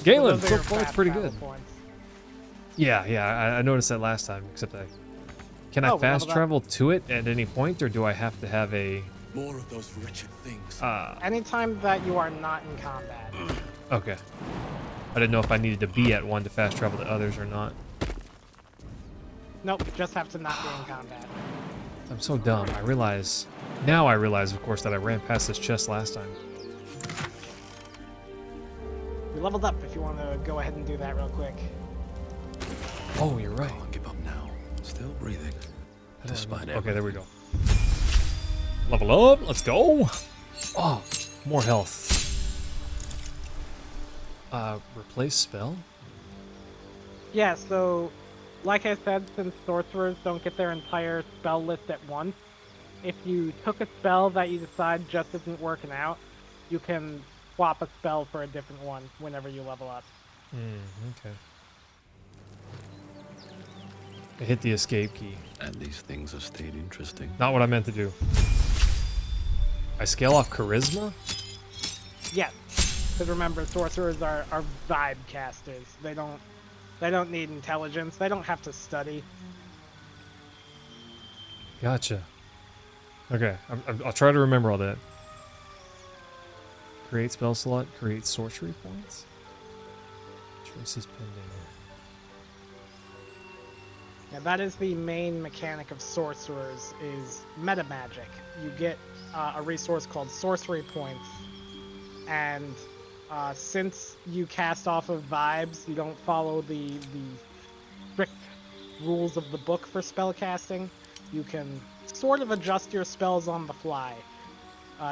Galen, Those are your point's fast pretty travel good. points. Yeah, I noticed that last time, except can I Oh, we fast leveled up. travel to it at any point, or do I have to have a, More of those wretched things. Anytime that you are not in combat. okay. I didn't know if I needed to be at one to fast travel to others or not. Nope, you just have to not be in combat. I'm so dumb. Now I realize, of course, that I ran past this chest last time. We leveled up if you want to go ahead and do that real quick. Oh, you're right. Can't give up now. Still breathing. Despite Okay, there we go. Level up. Let's go. Oh, more health. Replace spell? Yeah, so, like I said, since sorcerers don't get their entire spell list at once, if you took a spell that you decide just isn't working out, you can swap a spell for a different one whenever you level up. Okay. I hit the escape key. And these things have stayed interesting. Not what I meant to do. I scale off charisma? Yes, because remember, sorcerers are vibe casters. They don't need intelligence. They don't have to study. Gotcha. Okay, I'll try to remember all that. Create spell slot, create sorcery points. Choices pending. Yeah, that is the main mechanic of sorcerers, is meta magic. You get a resource called sorcery points, and since you cast off of vibes, you don't follow the rules of the book for spellcasting, you can sort of adjust your spells on the fly.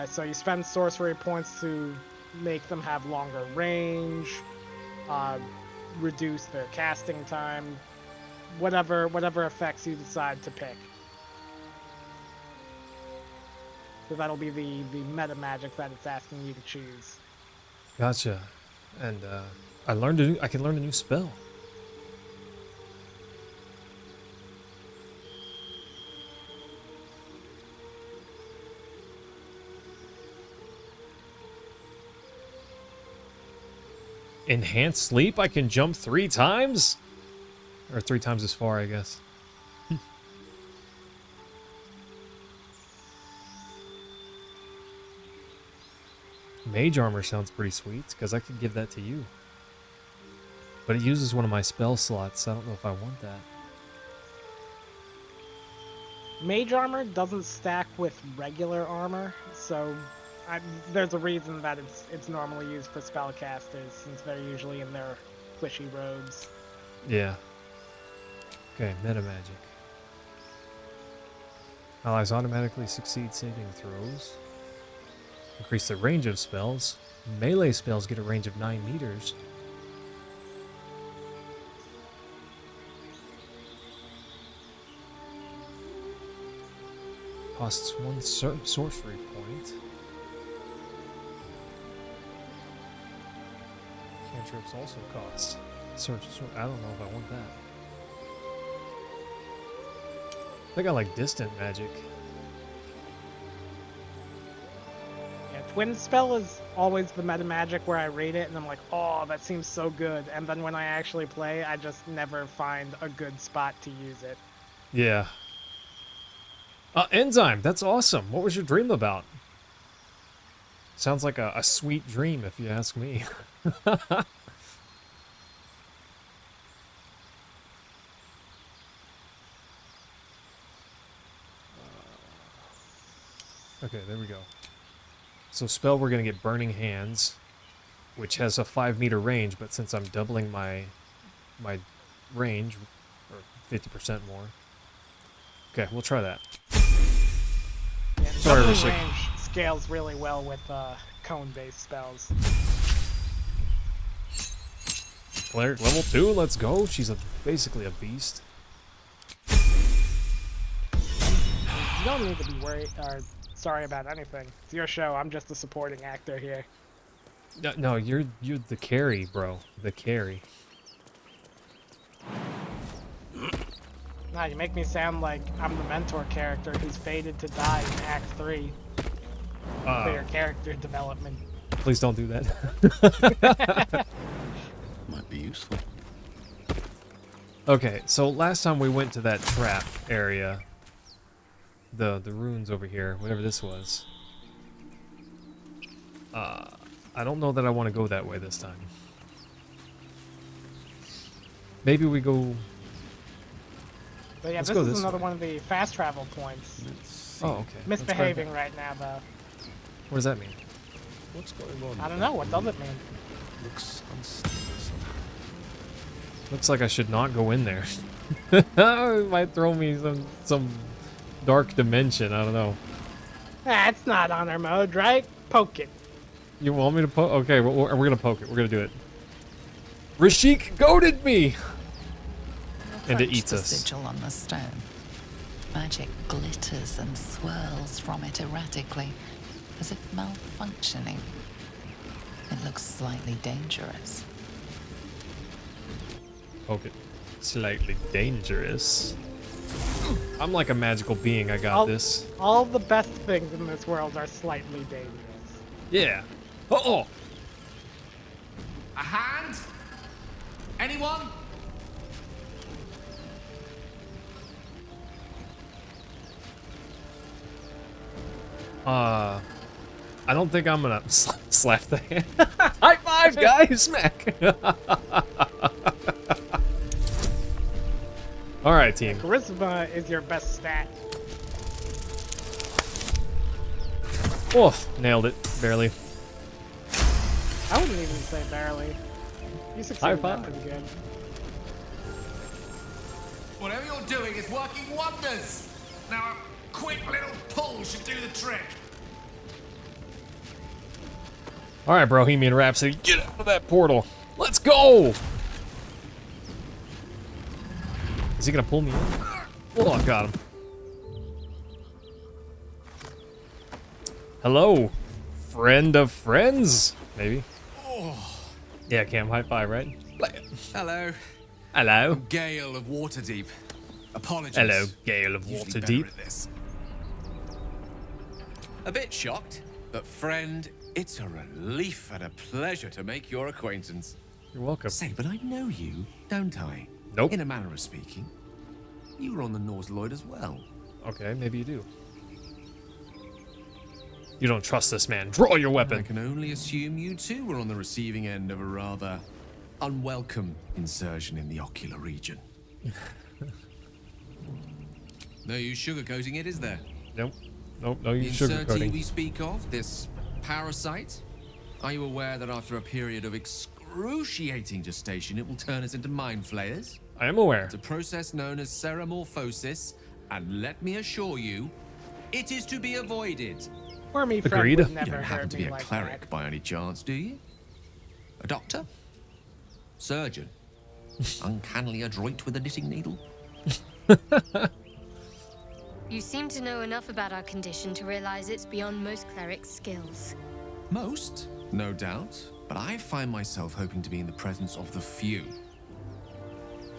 So you spend sorcery points to make them have longer range, reduce their casting time, whatever effects you decide to pick. So that'll be the meta magic that it's asking you to choose. Gotcha. And I can learn a new spell. Enhanced sleep? I can jump 3 times? Or 3 times as far, I guess. Mage armor sounds pretty sweet, because I could give that to you. But it uses one of my spell slots, so I don't know if I want that. Mage armor doesn't stack with regular armor, so there's a reason that it's normally used for spellcasters, since they're usually in their squishy robes. Yeah. Okay, meta magic. Allies automatically succeed saving throws. Increase the range of spells. Melee spells get a range of 9 meters. Costs 1 sorcery point. Cantrips also cost. I don't know if I want that. I think I like distant magic. Yeah, Twin Spell is always the meta magic where I read it and I'm like, oh, that seems so good. And then when I actually play, I just never find a good spot to use it. Yeah. Enzyme, that's awesome. What was your dream about? Sounds like a sweet dream, if you ask me. Okay, there we go. So spell, we're going to get Burning Hands, which has a 5-meter range, but since I'm doubling my range, or 50% more. Okay, we'll try that. Yeah, Sorry, doubling Rishik. range scales really well with cone-based spells. Cleric level 2, let's go. She's basically a beast. You don't need to be worried or sorry about anything. It's your show. I'm just a supporting actor here. No, you're the carry, bro. The carry. Nah, you make me sound like I'm the mentor character who's fated to die in Act 3 for your character development. Please don't do that. Might be useful. Okay, so last time we went to that trap area, the ruins over here, whatever this was. I don't know that I want to go that way this time. Maybe we go. But yeah, Let's this go is this another way. one of the fast travel points. Oh, okay. Let's Misbehaving grab right now, though. that. What does that mean? What's going on? I don't know. What does it mean? Looks unstable somehow. Looks like I should not go in there. It might throw me some dark dimension. I don't know. That's not honor mode, right? Poke it. You want me to poke? Okay, we're gonna poke it. We're gonna do it. Rashik goaded me! And it Approach eats the us. sigil on the stone. Magic glitters and swirls from it erratically, as if malfunctioning. It looks slightly dangerous. Poke it. Slightly dangerous. I'm like a magical being. I got this. All the best things in this world are slightly dangerous. Yeah. Uh-oh! A hand? Anyone? I don't think I'm gonna slap the hand. High five, guys! Smack! Alright, team. Charisma is your best stat. Oof! Nailed it. Barely. I wouldn't even say barely. You High succeeded that five. pretty good. Whatever you're doing is working wonders. Now, a quick little pull should do the trick. All right, Bohemian Rhapsody, get out of that portal. Let's go. Is he gonna pull me in? Oh, I got him. Hello, friend of friends, maybe. Oh. Yeah, Cam, high five, right? Hello. Hello. Gale of Waterdeep. Apologies. Hello, Gale of Usually Waterdeep. better at this. A bit shocked, but friend, it's a relief and a pleasure to make your acquaintance. You're welcome. Say, but I know you, don't I? Nope. In a manner of speaking. You were on the Norse Lloyd as well. Okay, maybe you do. You don't trust this man. Draw your weapon. I can only assume you too were on the receiving end of a rather unwelcome insertion in the ocular region. No use sugarcoating it, is there? Nope. Nope, no The use insertee sugarcoating. we speak of, this parasite, are you aware that after a period of excruciating gestation, it will turn us into mind flayers? I am aware. It's a process known as ceramorphosis, and let me assure you, it is to be avoided. Or me, friend Agreed. would You never don't happen hurt to me be a like cleric that. by any chance, do you? A doctor? Surgeon? Uncannily adroit with a knitting needle? You seem to know enough about our condition to realize it's beyond most clerics' skills. Most, no doubt, but I find myself hoping to be in the presence of the few.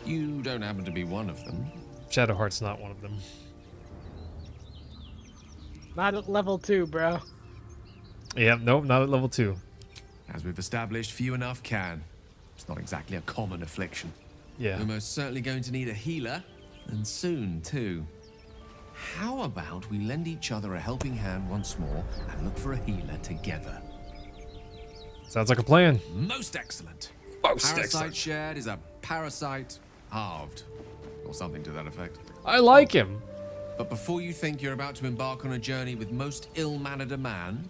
You don't happen to be one of them. Shadowheart's not one of them. Not at level 2, bro. Yeah, nope, not at level 2. As we've established, few enough can. It's not exactly a common affliction. Yeah. We're most certainly going to need a healer, and soon, too. How about we lend each other a helping hand once more and look for a healer together? Sounds like a plan. Most excellent. Most Parasite excellent. shared is a parasite halved, or something to that effect. I like him. But before you think you're about to embark on a journey with most ill-mannered a man,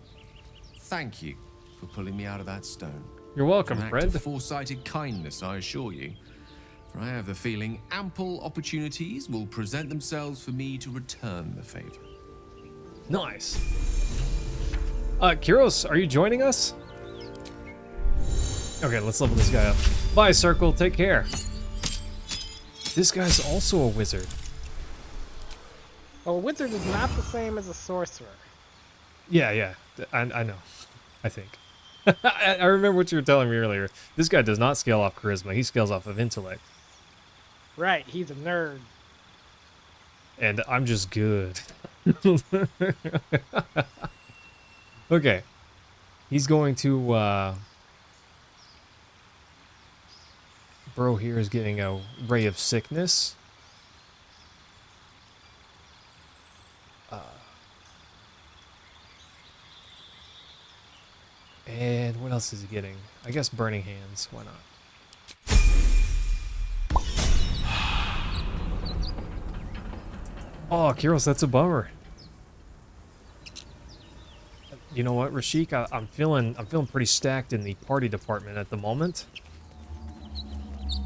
thank you for pulling me out of that stone. You're welcome, An act friend. of foresighted kindness, I assure you. For I have the feeling ample opportunities will present themselves for me to return the favor. Nice. Kyros, are you joining us? Okay, let's level this guy up. Bye, Circle. Take care. This guy's also a wizard. Well, a wizard is not the same as a sorcerer. Yeah. I know. I think. I remember what you were telling me earlier. This guy does not scale off charisma. He scales off of intellect. Right, he's a nerd. And I'm just good. Okay. He's going to, Bro here is getting a ray of sickness. And what else is he getting? I guess burning hands. Why not? Oh, Kyros, that's a bummer. You know what, Rashik? I'm feeling pretty stacked in the party department at the moment,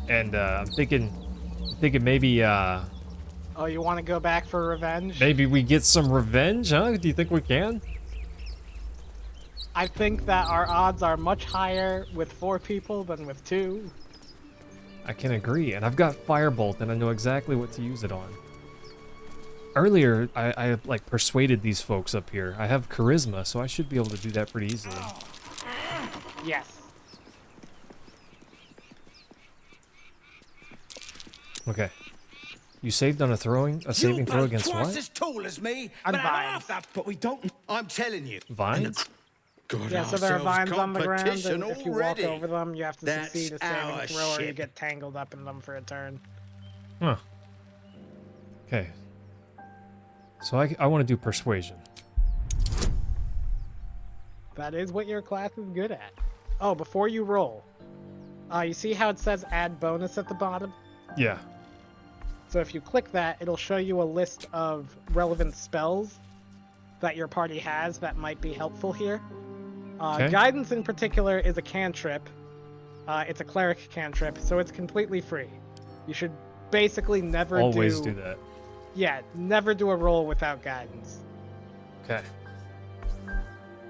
and I'm thinking maybe Oh, you want to go back for revenge? maybe we get some revenge, huh? Do you think we can? I think that our odds are much higher with 4 people than with 2. I can agree, and I've got Firebolt, and I know exactly what to use it on. Earlier, I like persuaded these folks up here. I have charisma, so I should be able to do that pretty easily. Yes. Okay. You saved on a saving throw against twice what? as tall as me, And but vines. half that. But we don't. I'm telling you. Vines? Got Yeah, so there are vines on the ground, competition and if you walk already. over them, you have to That's succeed a saving our throw or you ship. get tangled up in them for a turn. Huh. Okay. So I want to do persuasion. That is what your class is good at. Oh, before you roll, you see how it says add bonus at the bottom? Yeah. So if you click that, it'll show you a list of relevant spells that your party has that might be helpful here. Okay. Guidance in particular is a cantrip. It's a cleric cantrip, so it's completely free. You should basically never Always do that. Yeah, never do a roll without guidance. Okay.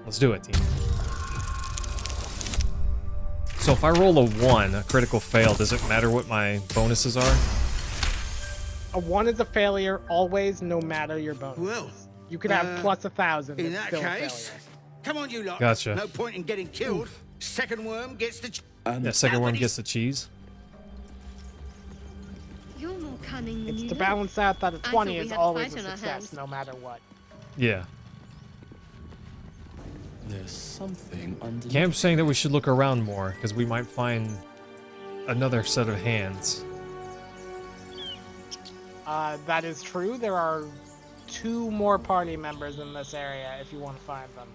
Let's do it, team. So if I roll a 1, a critical fail, does it matter what my bonuses are? A 1 is a failure always, no matter your bonus. Well, you could have plus 1,000. In It's that still a case, failure. come on, you lot. Gotcha. No point in getting killed. Second worm gets the. Yeah, second one gets the cheese. You're more cunning than It's you to look. balance out that a I 20 thought we is had a always fight a on our success, hands. no matter what. Yeah. There's something underneath. Cam's saying that we should look around more, because we might find another set of hands. That is true. There are 2 more party members in this area if you want to find them.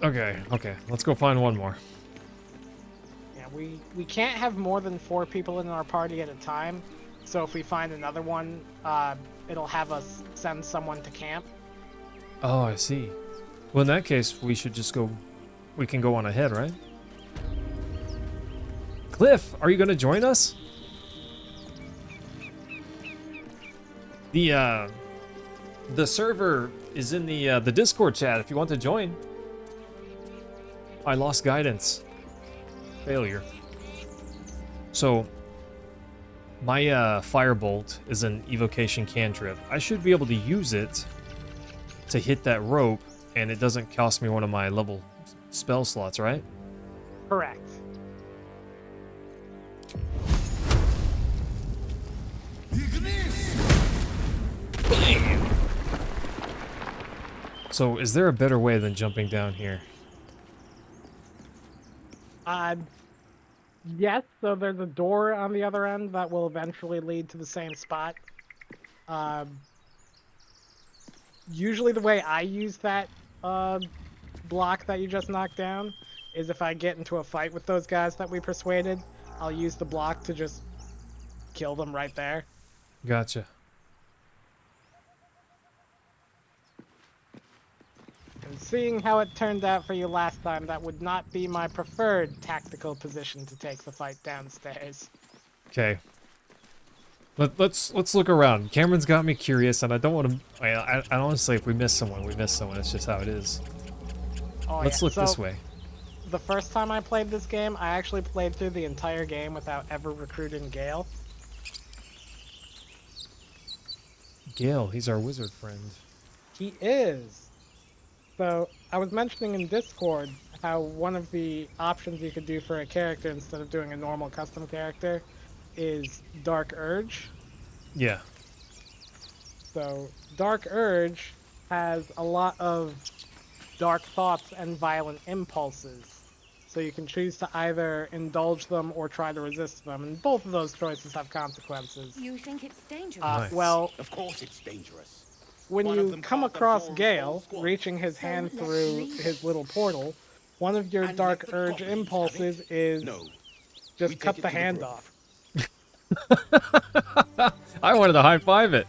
Okay, let's go find one more. Yeah, we can't have more than 4 people in our party at a time. So if we find another one, it'll have us send someone to camp. Oh, I see. Well, in that case, we should just go... We can go on ahead, right? Cliff, are you going to join us? The server is in the Discord chat if you want to join. I lost guidance. Failure. So, my Firebolt is an evocation cantrip. I should be able to use it to hit that rope, and it doesn't cost me one of my level spell slots, right? Correct. Bam! So, is there a better way than jumping down here? Yes, so there's a door on the other end that will eventually lead to the same spot. Usually the way I use that block that you just knocked down is if I get into a fight with those guys that we persuaded, I'll use the block to just kill them right there. Gotcha. And seeing how it turned out for you last time, that would not be my preferred tactical position to take the fight downstairs. Okay. Let's look around. Cameron's got me curious, and I don't want to... I honestly, if we miss someone, we miss someone. It's just how it is. Oh, Let's yeah. look So, this way. The first time I played this game, I actually played through the entire game without ever recruiting Gale. Gale, he's our wizard friend. He is. So, I was mentioning in Discord how one of the options you could do for a character instead of doing a normal custom character is Dark Urge. Yeah. So, Dark Urge has a lot of dark thoughts and violent impulses. So you can choose to either indulge them or try to resist them, and both of those choices have consequences. You think it's dangerous? Nice. Well, Of course it's dangerous. when One of you them come caught the across full Gale, squad. reaching his hand let's through leave. his little portal, one of your And Dark let the Urge goblins impulses have is No. just we cut take it the to the hand grove. off. I wanted to high five it.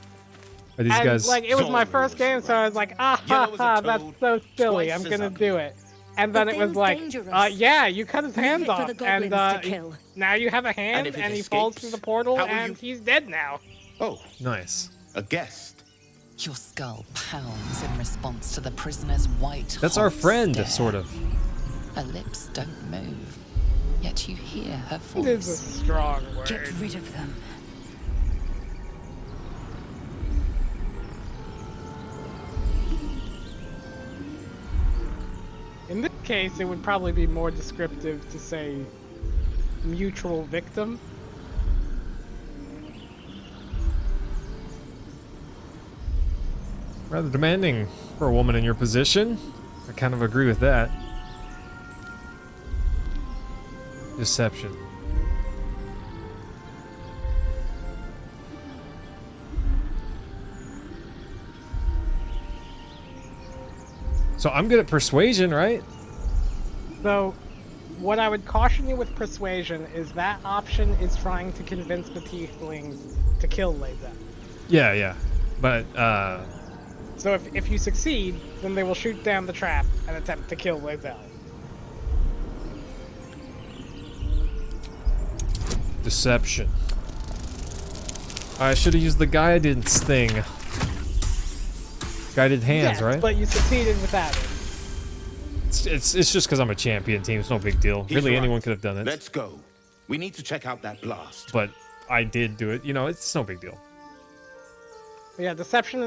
Are these And, guys... like, it was my Sorry, first game, so I was like, ah ha Yellow as a ha, that's toad, so silly, twice I'm as gonna ugly. do it. And then The it was thing's like, dangerous. yeah, you cut his Leave hand it for off, the and goblins to kill. now you have a hand, if it and he falls escapes, through the portal, how will and you- he's dead now. Oh, Nice. a guest. Your skull pounds in response to the prisoner's white That's our hot friend, stare. sort of. Her lips don't move, yet you hear her It is a voice. strong word. Get rid of them. In this case, it would probably be more descriptive to say mutual victim. Rather demanding for a woman in your position. I kind of agree with that. Deception. So I'm good at persuasion, right? So, what I would caution you with persuasion is that option is trying to convince the tieflings to kill Leza. Yeah. But, So if you succeed, then they will shoot down the trap and attempt to kill Lizelle. Deception. I should have used the guided thing. Guided hands, Yes, right? but you succeeded without it. It's just because I'm a champion team. It's no big deal. He's Really, right. anyone could have done it. Let's go. We need to check out that blast. But I did do it. You know, it's no big deal. Yeah, deception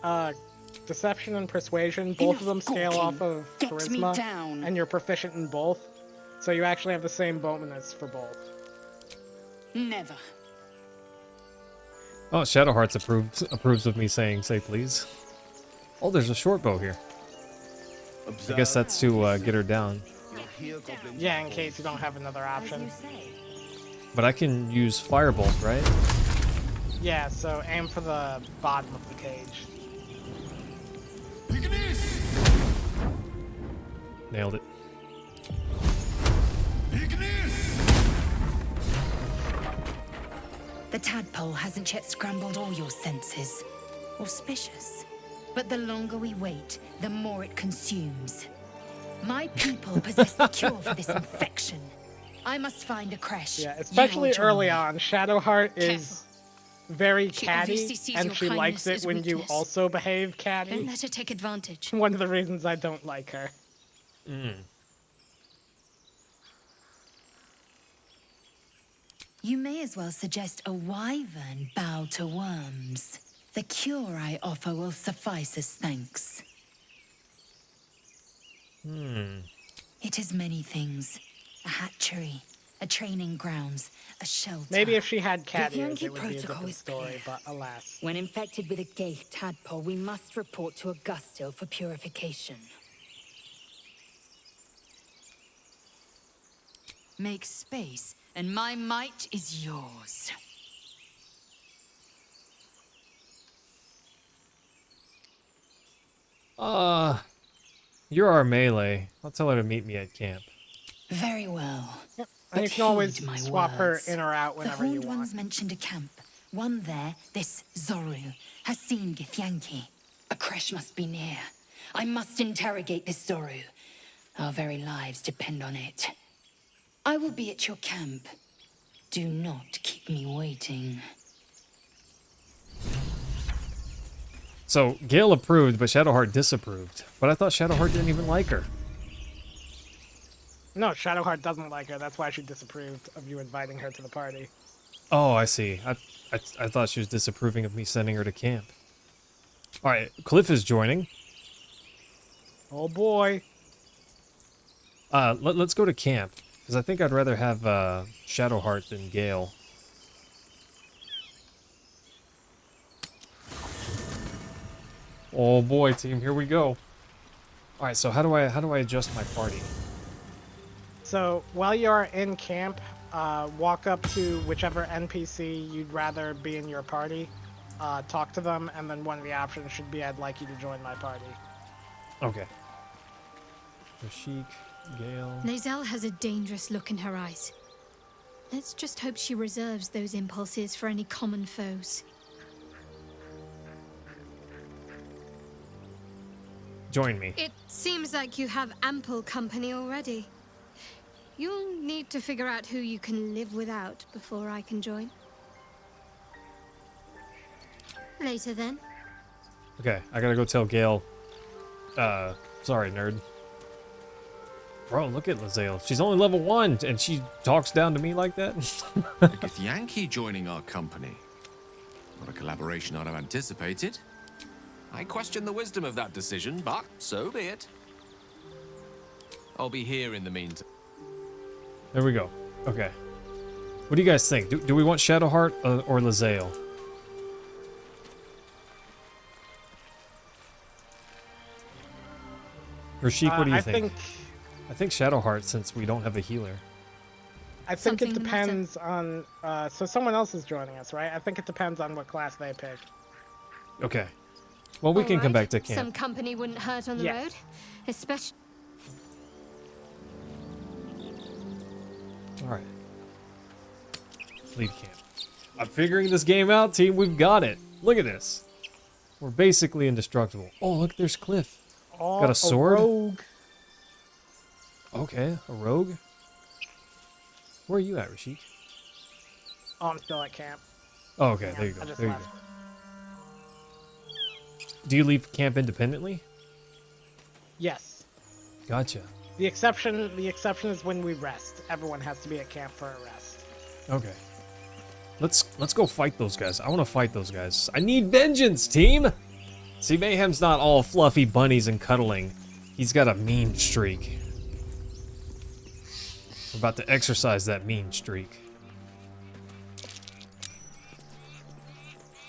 and persuasion, both of them scale off of Get me charisma, down. and you're proficient in both. So you actually have the same bonus for both. Never. Oh, Shadowheart's approves of me saying, "Say please." Oh, there's a short bow here. I guess that's to get her down. Yeah, in case you don't have another option. But I can use firebolt, right? Yeah, so aim for the bottom of the cage. Nailed it. The tadpole hasn't yet scrambled all your senses. Auspicious. But the longer we wait, the more it consumes. My people possess the cure for this infection. I must find a creche. Yeah, You especially will join early me. on. Shadowheart is very She catty, obviously sees and your she likes kindness it as when you weakness. also behave Don't catty. let her take advantage. One of the reasons I don't like her. You may as well suggest a wyvern bow to worms. The cure I offer will suffice as thanks. It is many things. A hatchery, a training grounds, a shelter. Maybe if she had cat ears, Yankee it would be a protocol different is story, clear. but alas. When infected with a gay tadpole, we must report to Augusto for purification. Make space, and my might is yours. You're our melee. I'll tell her to meet me at camp. Very well. And But you can always heed my swap her words. in or out The whenever you horned want. ones mentioned a camp. One there, this Zoru, has seen Githyanki. A creche must be near. I must interrogate this Zoru. Our very lives depend on it. I will be at your camp. Do not keep me waiting. So, Gale approved, but Shadowheart disapproved. But I thought Shadowheart didn't even like her. No, Shadowheart doesn't like her. That's why she disapproved of you inviting her to the party. Oh, I see. I thought she was disapproving of me sending her to camp. Alright, Cliff is joining. Oh boy. Let's go to camp. Because I think I'd rather have Shadowheart than Gale. Oh boy, team, here we go. Alright, so how do I adjust my party? So while you're in camp, walk up to whichever NPC you'd rather be in your party, talk to them, and then one of the options should be I'd like you to join my party. Okay. Rashik, Gale. Lae'zel has a dangerous look in her eyes. Let's just hope she reserves those impulses for any common foes. Join me. It seems like you have ample company already. You'll need to figure out who you can live without before I can join. Later then. Okay, I gotta go tell Gale. Sorry, nerd. Bro, look at Lae'zel. She's only level 1, and she talks down to me like that? A Githyanki joining our company. Not a collaboration I'd have anticipated. I question the wisdom of that decision, but so be it. I'll be here in the meantime. There we go. Okay. What do you guys think? Do we want Shadowheart or Lae'zel? Rashik, what do you think? I think Shadowheart, since we don't have a healer. I think it Something the matter? depends on, so someone else is joining us, right? I think it depends on what class they pick. Okay. Well, we can come back to Some camp. company wouldn't hurt on the Yeah. road, especially. Alright. Lead camp. I'm figuring this game out, team. We've got it. Look at this. We're basically indestructible. Oh, look, there's Cliff. Oh, Got a sword? rogue. Okay, a rogue. Where are you at, Rashik? Oh, I'm still at camp. Oh, okay, Yeah, there you go. I just There you left. go. Do you leave camp independently? Yes. Gotcha. The exception is when we rest. Everyone has to be at camp for a rest. Okay. Let's go fight those guys. I want to fight those guys. I need vengeance, team. See, Mayhem's not all fluffy bunnies and cuddling. He's got a mean streak. We're about to exercise that mean streak.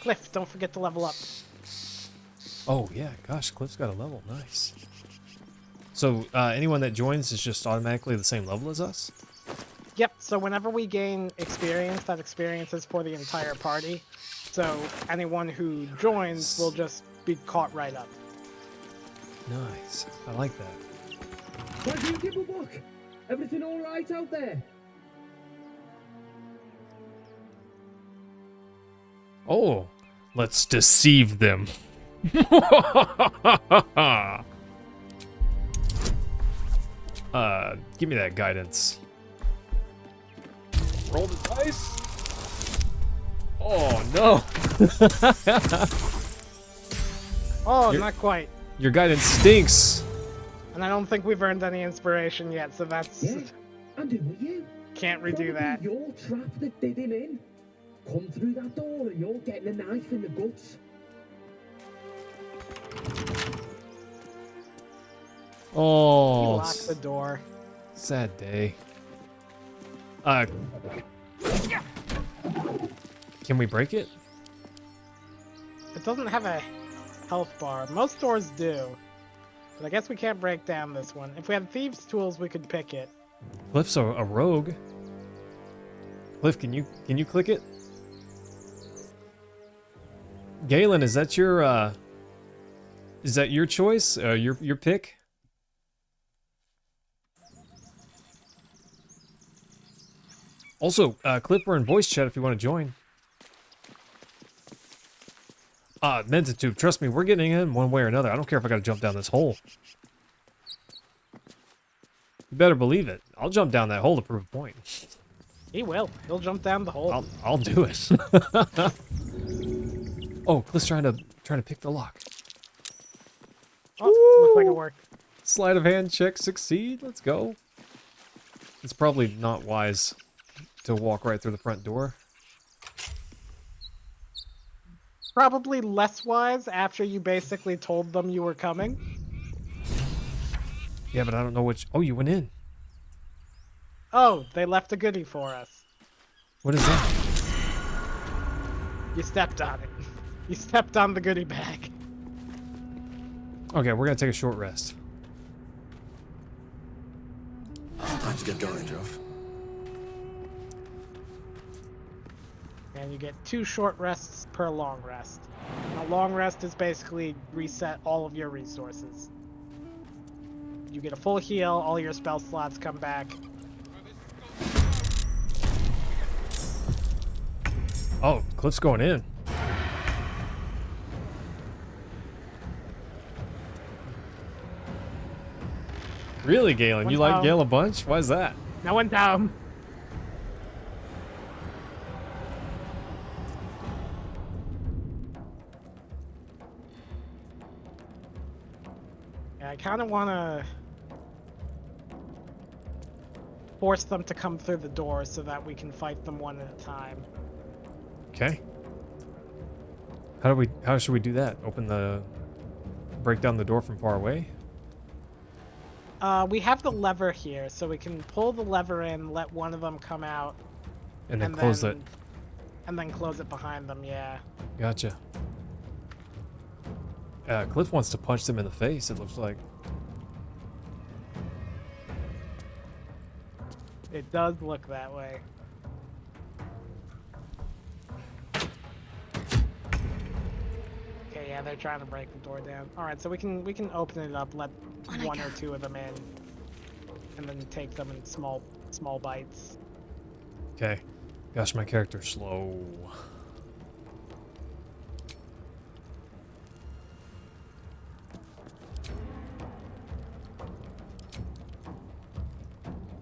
Cliff, don't forget to level up. Oh yeah, gosh, Cliff's got a level. Nice. So anyone that joins is just automatically the same level as us? Yep, so whenever we gain experience, that experience is for the entire party. So anyone who joins will just be caught right up. Nice. I like that. Why do you give a look? Everything all right out there? Oh, let's deceive them. Give me that guidance. Roll the dice. Oh no. Oh, not quite. Your guidance stinks. And I don't think we've earned any inspiration yet, so that's... Yeah, and who are you? Can't redo Probably that. your trap that did him in. Come through that door and you're getting a knife in the guts. Oh, Lock the door. sad day. Can we break it? It doesn't have a health bar. Most doors do. But I guess we can't break down this one. If we had thieves' tools, we could pick it. Cliff's a rogue. Cliff, can you click it? Galen, is that your choice? Your pick? Also, Cliff, we're in voice chat if you want to join. Mentitude, trust me, we're getting in one way or another. I don't care if I gotta jump down this hole. You better believe it. I'll jump down that hole to prove a point. He will. He'll jump down the hole. I'll do it. Oh, Cliff's trying to pick the lock. Oh, looks like it worked. Sleight of hand check succeed. Let's go. It's probably not wise to walk right through the front door. Probably less wise after you basically told them you were coming. Yeah, but I don't know which... Oh, you went in. Oh, they left a goodie for us. What is that? You stepped on it. You stepped on the goodie bag. Okay, we're gonna take a short rest. Time to get going, Geoff. And you get 2 short rests per long rest. A long rest is basically reset all of your resources. You get a full heal, all your spell slots come back. Oh, Cliff's going in. Really, Galen? You like Gale a bunch? Why is that? No one down. Yeah, I kind of want to force them to come through the door so that we can fight them one at a time. Okay. How should we do that? Break down the door from far away? We have the lever here, so we can pull the lever in, let one of them come out, And then close it. And then close it behind them, yeah. Gotcha. Cliff wants to punch them in the face, it looks like. It does look that way. Okay, yeah, they're trying to break the door down. All right, so we can open it up, let one or two of them in, and then take them in small bites. Okay. Gosh, my character's slow.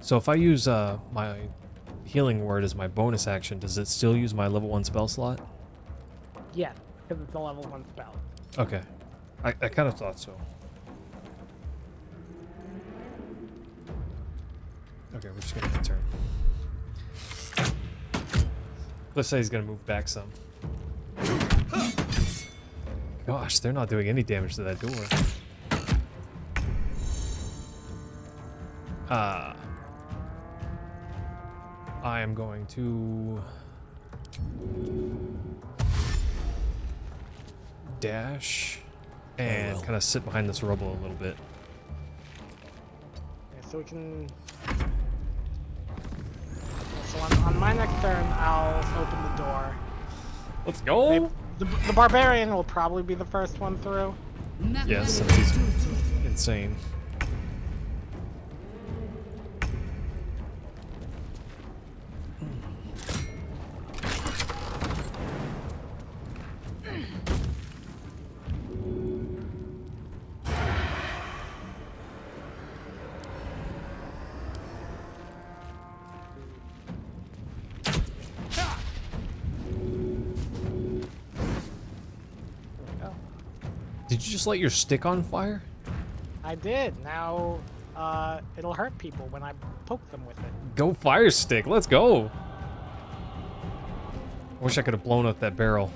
So if I use my Healing Word as my bonus action, does it still use my level 1 spell slot? Yes, because it's a level 1 spell. Okay. I kind of thought so. Okay, we're just gonna end turn. Let's say he's gonna move back some. Gosh, they're not doing any damage to that door. I am going to dash and kind of sit behind this rubble a little bit. Okay, so we can... So on my next turn, I'll open the door. Let's go! The barbarian will probably be the first one through. Yes, since he's insane. Did you just light your stick on fire? I did. Now, it'll hurt people when I poke them with it. Go fire stick, let's go! I wish I could have blown up that barrel.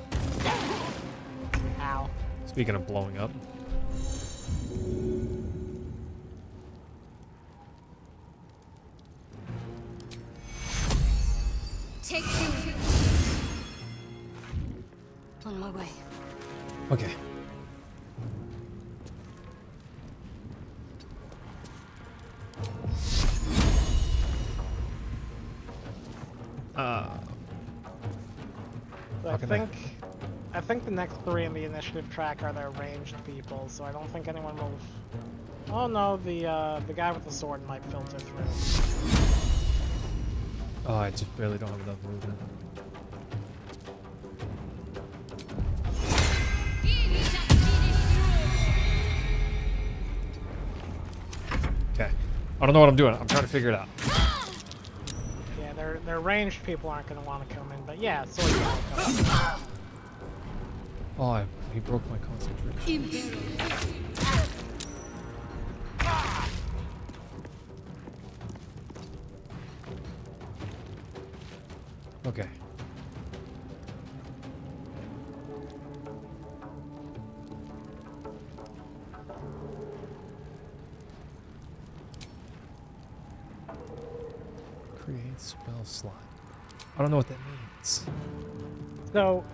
Ow. Speaking of blowing up. Take 2. On my way. Okay. So I think the next 3 in the initiative track are their ranged people, so I don't think anyone will... Oh no, the guy with the sword might filter through. Oh, I just barely don't have enough movement. Okay. I don't know what I'm doing. I'm trying to figure it out. Yeah, their ranged people aren't going to want to come in, but yeah, sword guy will come in. Oh, he broke my concentration. Okay. Create spell slot. I don't know what that means. So,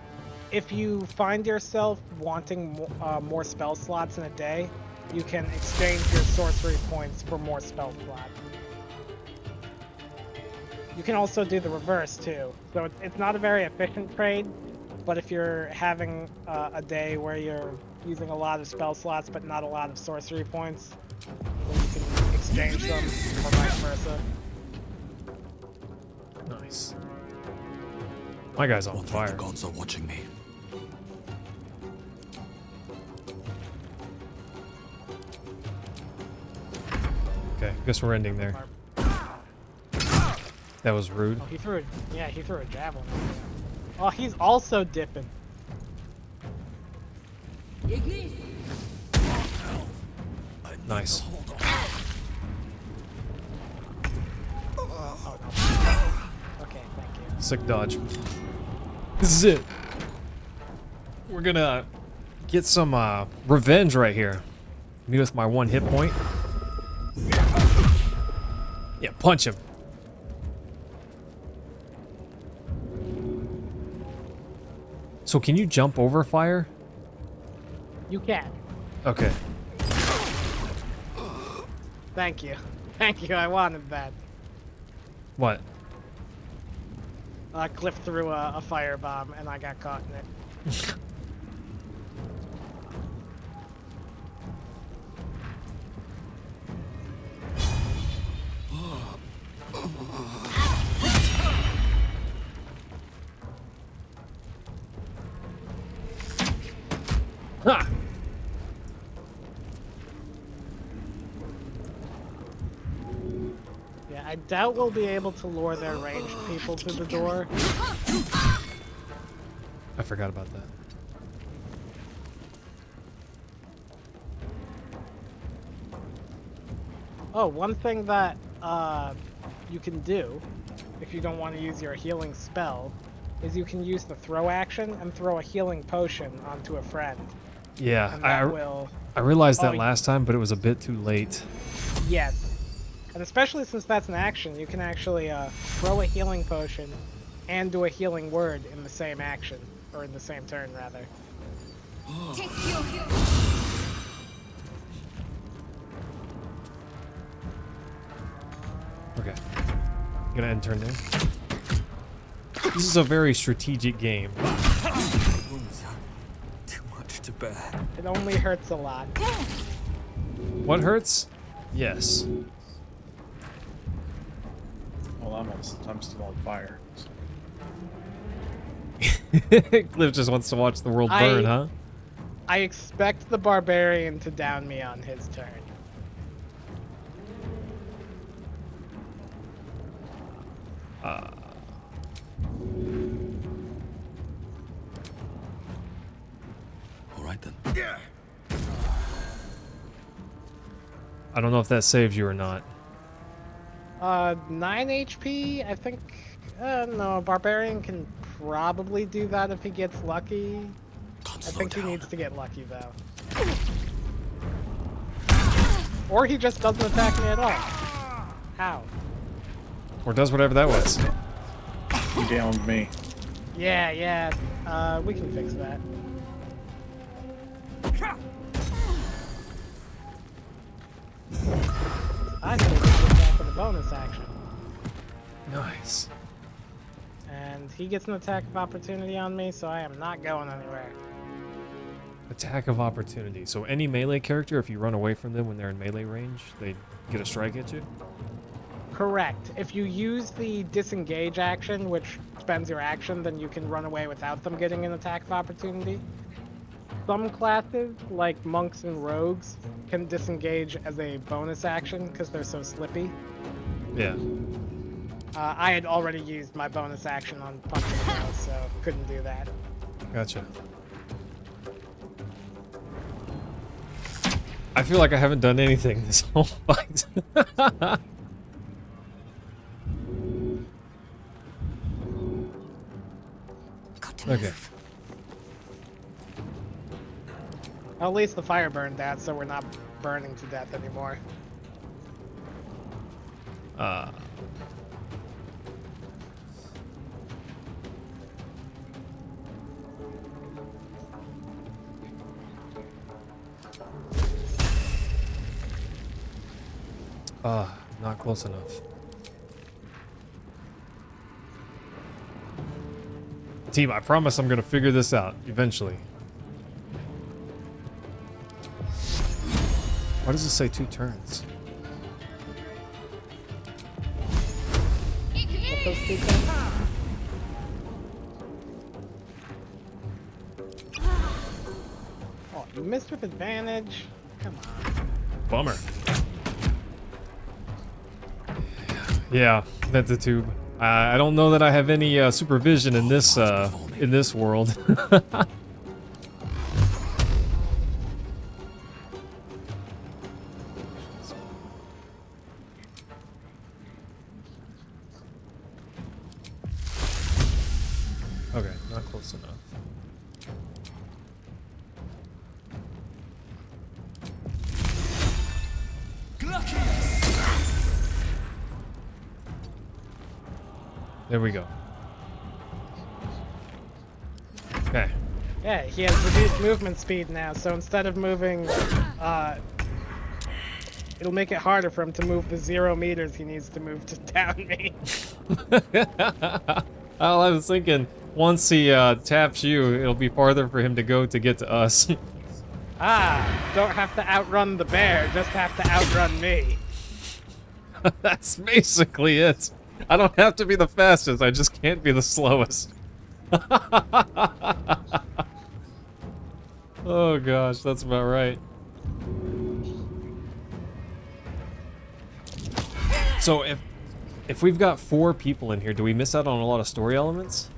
if you find yourself wanting more spell slots in a day, you can exchange your sorcery points for more spell slots. You can also do the reverse too. So it's not a very efficient trade, but if you're having a day where you're using a lot of spell slots but not a lot of sorcery points, then you can exchange them or vice versa. Nice. My guy's on fire. The gods are watching me. Okay, guess we're ending there. That was rude. Oh, he threw a javelin. Oh, he's also dipping. Nice. Oh, no. Okay, thank you. Sick dodge. This is it. We're gonna get some revenge right here. Me with my 1 hit point. Yeah, punch him. So can you jump over fire? You can. Okay. Thank you. Thank you, I wanted that. What? Cliff threw a firebomb and I got caught in it. Ha! Yeah, I doubt we'll be able to lure their ranged people to the door. I forgot about that. Oh, one thing that you can do, if you don't want to use your healing spell, is you can use the throw action and throw a healing potion onto a friend. Yeah, And that will... I realized that last time, but it was a bit too late. Yes. And especially since that's an action, you can actually throw a healing potion and do a healing word in the same action. Or in the same turn, rather. Take your heal. Okay. Gonna end turn there. This is a very strategic game. Too much to bear. It only hurts a lot. What hurts? Yes. Well, I'm still on fire. So. Cliff just wants to watch the world burn, huh? I expect the barbarian to down me on his turn. All right then. I don't know if that saves you or not. 9 HP? I think... no, barbarian can probably do that if he gets lucky. I think he needs to get lucky, though. Or he just doesn't attack me at all. How? Or does whatever that was. He downed me. Yeah. We can fix that. I think we can attack with a bonus action. Nice. And he gets an attack of opportunity on me, so I am not going anywhere. Attack of opportunity. So any melee character, if you run away from them when they're in melee range, they get a strike at you? Correct. If you use the disengage action, which spends your action, then you can run away without them getting an attack of opportunity. Some classes, like monks and rogues, can disengage as a bonus action because they're so slippy. Yeah. I had already used my bonus action on punching those, so couldn't do that. Gotcha. I feel like I haven't done anything this whole fight. Okay. At least the fire burned out, so we're not burning to death anymore. Not close enough. Team, I promise I'm gonna figure this out eventually. Why does it say 2 turns? Get those 2 turns. Oh, you missed with advantage? Come on. Bummer. Yeah, that's a tube. I don't know that I have any supervision in this world. Okay, not close enough. There we go. Okay. Yeah, he has reduced movement speed now, so instead of moving, it'll make it harder for him to move the 0 meters he needs to move to down me. Well, I was thinking, once he taps you, it'll be farther for him to go to get to us. Don't have to outrun the bear, just have to outrun me. That's basically it. I don't have to be the fastest, I just can't be the slowest. Oh gosh, that's about right. So if if we've got 4 people in here, do we miss out on a lot of story elements?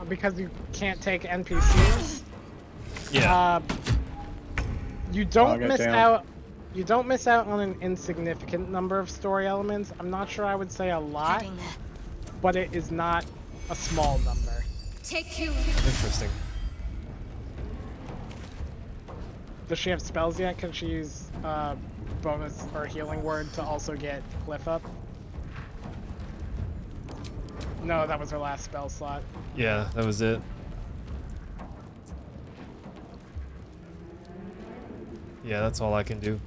Because you can't take NPCs. Yeah. You don't miss out. You don't miss out on an insignificant number of story elements. I'm not sure I would say a lot, but it is not a small number. Take you. Interesting. Does she have spells yet? Can she use bonus or healing word to also get Cliff up? No, that was her last spell slot. Yeah, that was it. Yeah, that's all I can do.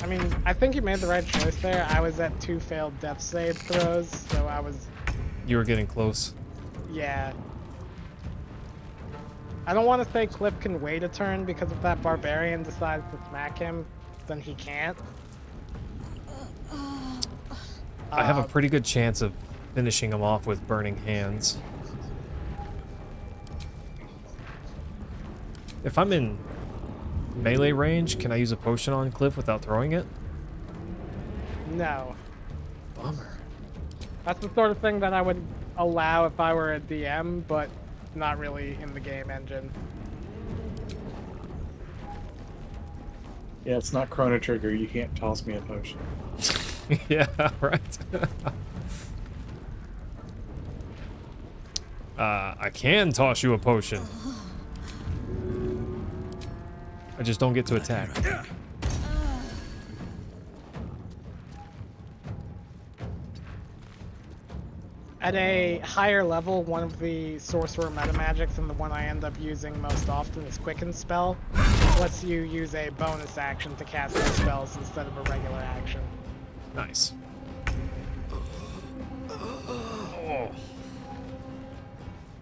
I mean, I think you made the right choice there. I was at 2 failed death save throws, so I was... You were getting close. Yeah. I don't want to say Cliff can wait a turn, because if that barbarian decides to smack him, then he can't. I have a pretty good chance of finishing him off with burning hands. If I'm in melee range, can I use a potion on Cliff without throwing it? No. Bummer. That's the sort of thing that I would allow if I were a DM, but not really in the game engine. Yeah, it's not Chrono Trigger. You can't toss me a potion. Yeah, right. I can toss you a potion. I just don't get to attack. At a higher level, one of the sorcerer metamagics and the one I end up using most often is Quicken Spell. It lets you use a bonus action to cast those spells instead of a regular action. Nice. Oh.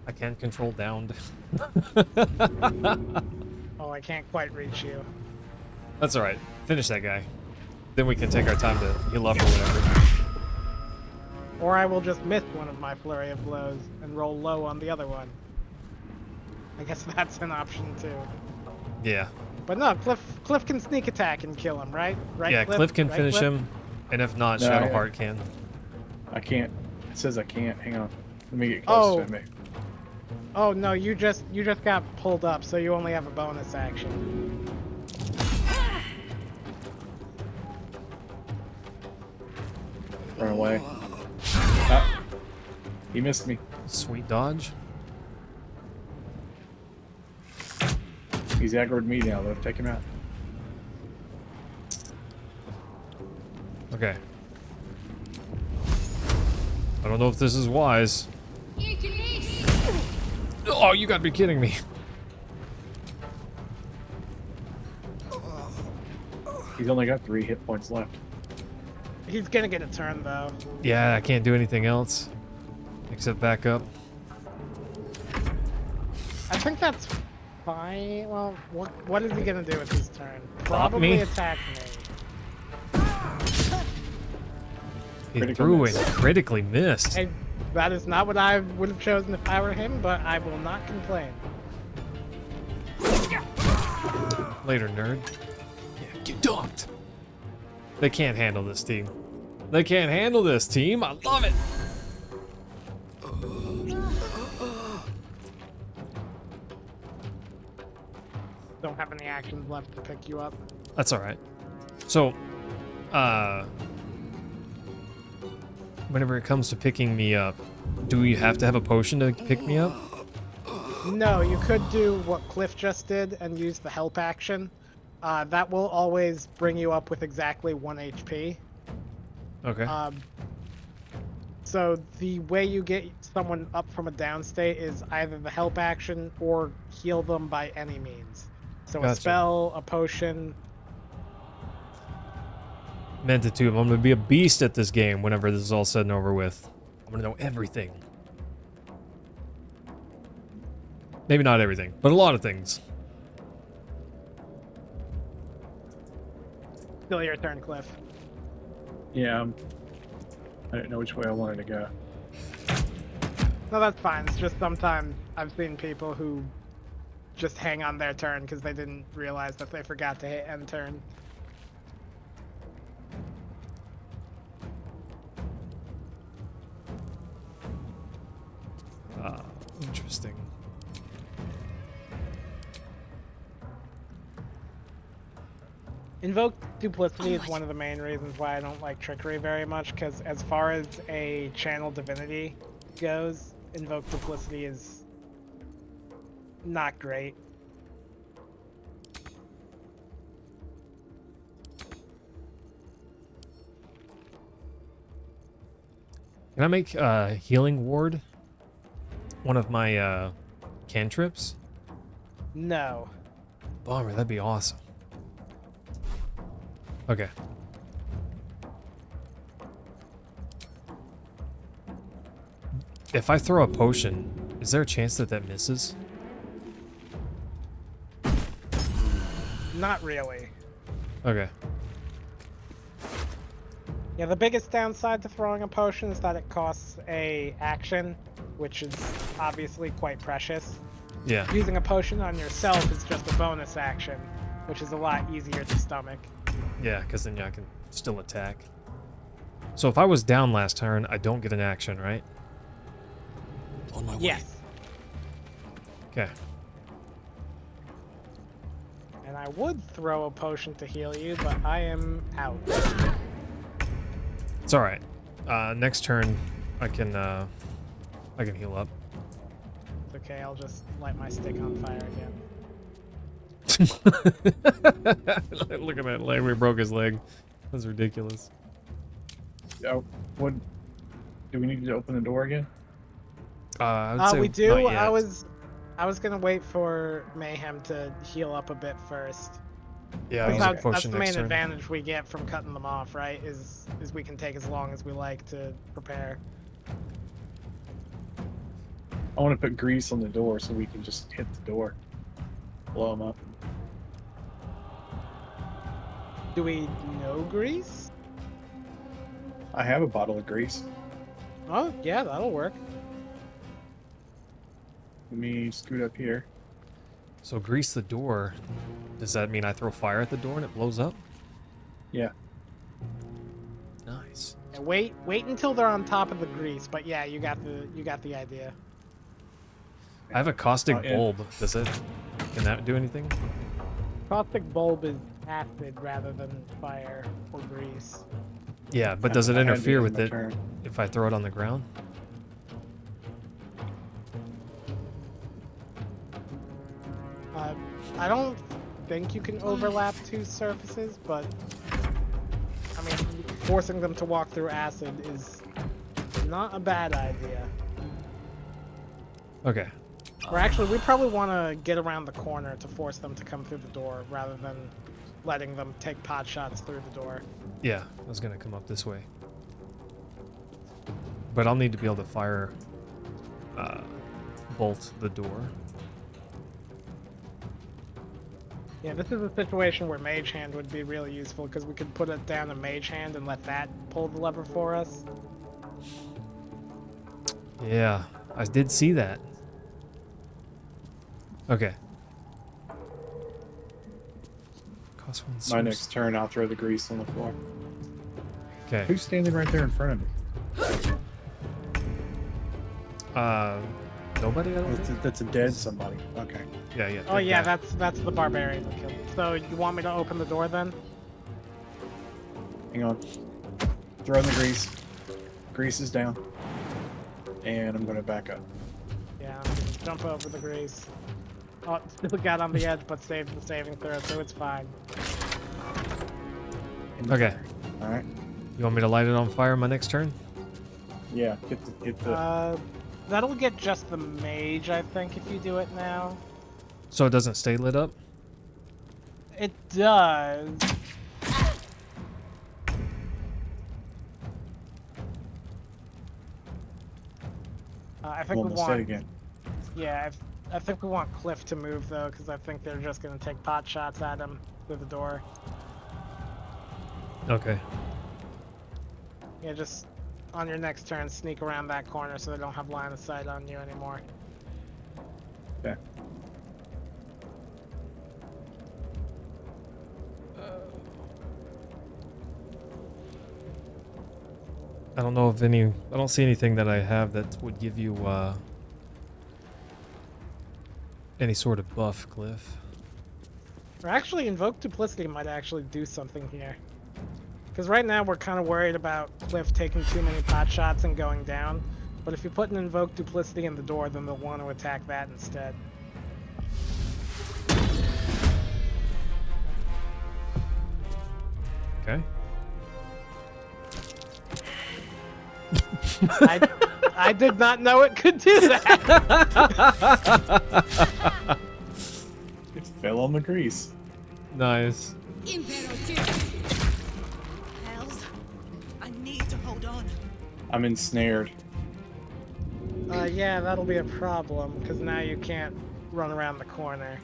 I can't control downed. Oh, I can't quite reach you. That's alright. Finish that guy. Then we can take our time to heal up or whatever. Or I will just miss one of my flurry of blows and roll low on the other one. I guess that's an option too. Yeah. But no, Cliff can sneak attack and kill him, right? Right. Yeah, Cliff can right, finish Cliff? him, and if not, No, Shadowheart can. I can't. It says I can't. Hang on. Let me get close to me. Oh no, you just got pulled up, so you only have a bonus action. Run away. Ah, he missed me. Sweet dodge. He's aggroed me now, though. Take him out. Okay. I don't know if this is wise. Oh, you gotta be kidding me. He's only got 3 hit points left. He's gonna get a turn though. Yeah, I can't do anything else except back up. I think that's fine. Well, what is he gonna do with his turn? Pop Probably me. attack me. He Critical threw miss. and critically missed. Hey, that is not what I would have chosen if I were him, but I will not complain. Later, nerd. Yeah, get dunked. They can't handle this team. They can't handle this team. I love it. Don't have any actions left to pick you up. That's all right. So, whenever it comes to picking me up, do you have to have a potion to pick me up? No, you could do what Cliff just did and use the help action. That will always bring you up with exactly 1 HP. Okay. So the way you get someone up from a down state is either the help action or heal them by any means. So Gotcha. a spell, a potion. Meant it to. I'm gonna be a beast at this game whenever this is all said and over with. I'm gonna know everything. Maybe not everything, but a lot of things. Still your turn, Cliff. Yeah, I didn't know which way I wanted to go. No, that's fine. It's just sometimes I've seen people who just hang on their turn because they didn't realize that they forgot to hit end turn. Interesting. Invoke Duplicity is one of the main reasons why I don't like Trickery very much, because as far as a channel divinity goes, Invoke Duplicity is not great. Can I make Healing Ward one of my cantrips? No. Bummer, that'd be awesome. Okay. If I throw a potion, is there a chance that that misses? Not really. Okay. Yeah, the biggest downside to throwing a potion is that it costs a action, which is obviously quite precious. Yeah. Using a potion on yourself is just a bonus action, which is a lot easier to stomach. Yeah, because then I can still attack. So if I was down last turn, I don't get an action, right? On my way. Yes. Okay. And I would throw a potion to heal you, but I am out. It's all right. Next turn, I can heal up. It's okay, I'll just light my stick on fire again. Look at that leg. We broke his leg. That's ridiculous. Oh, what? Do we need to open the door again? I would say We do. not yet. I was gonna wait for Mayhem to heal up a bit first. Yeah, I'll That's potion the next main turn. advantage we get from cutting them off, right? Is we can take as long as we like to prepare. I want to put grease on the door so we can just hit the door, blow them up. Do we know grease? I have a bottle of grease. Oh yeah, that'll work. Let me scoot up here. So grease the door. Does that mean I throw fire at the door and it blows up? Yeah. Nice. Yeah, wait until they're on top of the grease. But yeah, you got the idea. I have a caustic Yeah. bulb. Can that do anything? Caustic bulb is acid rather than fire or grease. Yeah, but does it I had to interfere use with my it turn. if I throw it on the ground? I don't think you can overlap two surfaces, but I mean, forcing them to walk through acid is not a bad idea. Okay. Or actually, we probably want to get around the corner to force them to come through the door rather than letting them take pot shots through the door. Yeah, I was gonna come up this way. But I'll need to be able to fire bolt the door. Yeah, this is a situation where Mage Hand would be really useful because we could put it down to Mage Hand and let that pull the lever for us. Yeah, I did see that. Okay. Cost one My source. next turn, I'll throw the grease on the floor. Okay. Who's standing right there in front of me? Nobody. I don't think? That's a dead somebody. Okay. Yeah, yeah. Oh that yeah, guy. that's the barbarian that killed him. So you want me to open the door then? Hang on. Throw in the grease. Grease is down. And I'm going to back up. Yeah, I'm gonna jump over the grease. Oh, still got on the edge, but saved the saving throw, so it's fine. Okay. All right. You want me to light it on fire my next turn? Yeah. Get the. That'll get just the mage, I think, if you do it now. So it doesn't stay lit up? It does. I think we Almost dead want. again. Yeah, I think we want Cliff to move though, because I think they're just gonna take pot shots at him through the door. Okay. Yeah, just on your next turn, sneak around that corner so they don't have line of sight on you anymore. Okay. I don't know if any. I don't see anything that I have that would give you any sort of buff, Cliff. Or actually, Invoke Duplicity might actually do something here. Because right now we're kind of worried about Cliff taking too many pot shots and going down. But if you put an Invoke Duplicity in the door, then they'll want to attack that instead. Okay. I did not know it could do that. It fell on the grease. Nice. Hells, I need to hold on. I'm ensnared. Yeah, that'll be a problem, because now you can't run around the corner.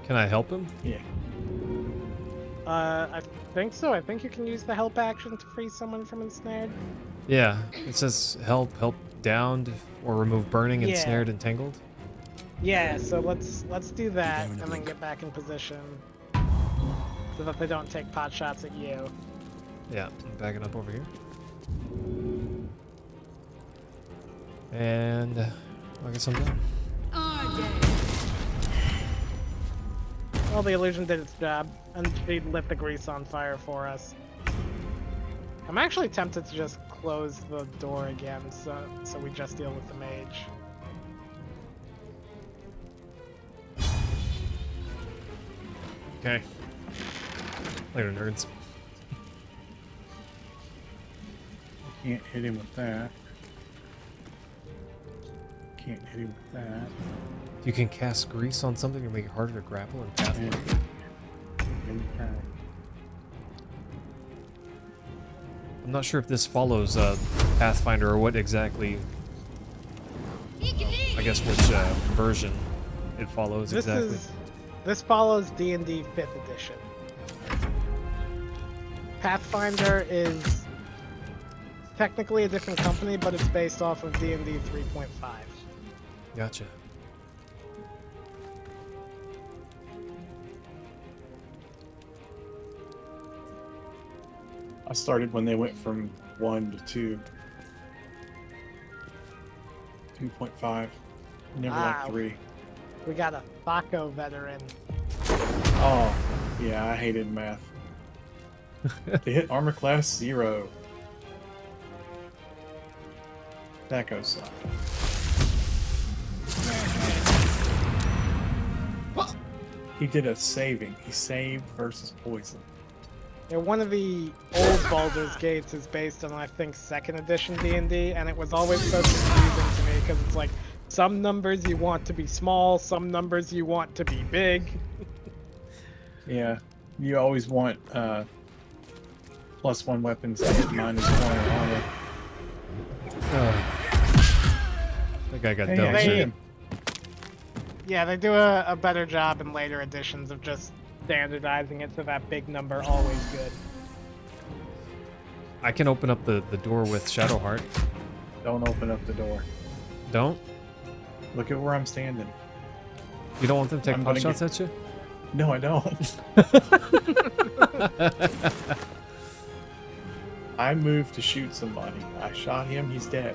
Can I help him? Yeah. I think so. I think you can use the help action to free someone from ensnared. Yeah. It says help downed, or remove burning, Yeah. ensnared, and tangled. Yeah, so let's do that and then get back in position so that they don't take pot shots at you. Yeah, I'm backing up over here. And I guess I'm done. Well, the illusion did its job, and she lit the grease on fire for us. I'm actually tempted to just close the door again, so we just deal with the mage. Okay. Later, nerds. Can't hit him with that. Can't hit him with that. You can cast grease on something to make it harder to grapple and Pathfinder. I'm not sure if this follows Pathfinder or what exactly. I guess which version it follows exactly. This follows D&D 5th edition. Pathfinder is technically a different company, but it's based off of D&D 3.5. Gotcha. I started when they went from 1 to 2. 2.5. Never like 3. We got a Thaco veteran. Oh, yeah, I hated math. They hit armor class 0. That goes suck. He did a saving. He saved versus poison. Yeah, one of the old Baldur's Gates is based on, I think, 2nd edition D&D, and it was always so confusing to me because it's like some numbers you want to be small, some numbers you want to be big. Yeah, you always want +1 weapons to hit -1 armor. That guy got Hey, dealt shit. Yeah, they do a better job in later editions of just standardizing it so that big number always good. I can open up the door with Shadowheart. Don't open up the door. Don't? Look at where I'm standing. You don't want them to take I'm pot gonna shots get- at you? No, I don't. I moved to shoot somebody. I shot him, he's dead.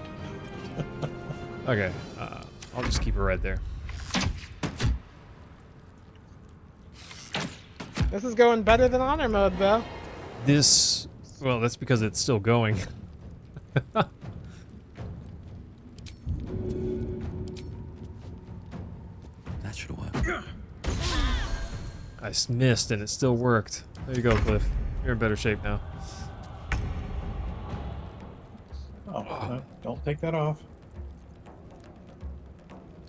Okay, I'll just keep it right there. This is going better than honor mode, though. This, well, that's because it's still going. That should work. I missed and it still worked. There you go, Cliff. You're in better shape now. Oh, no, don't take that off.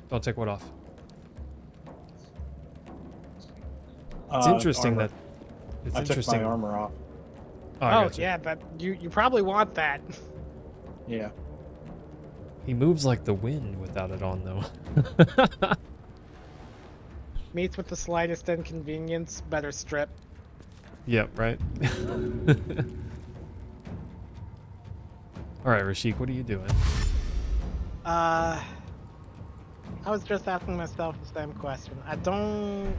Don't take what off? It's interesting armor. that it's I interesting. took my armor off. Oh, I gotcha. Yeah, but you probably want that. Yeah. He moves like the wind without it on, though. Meets with the slightest inconvenience, better strip. Yep, right. All right, Rashik, what are you doing? I was just asking myself the same question. I don't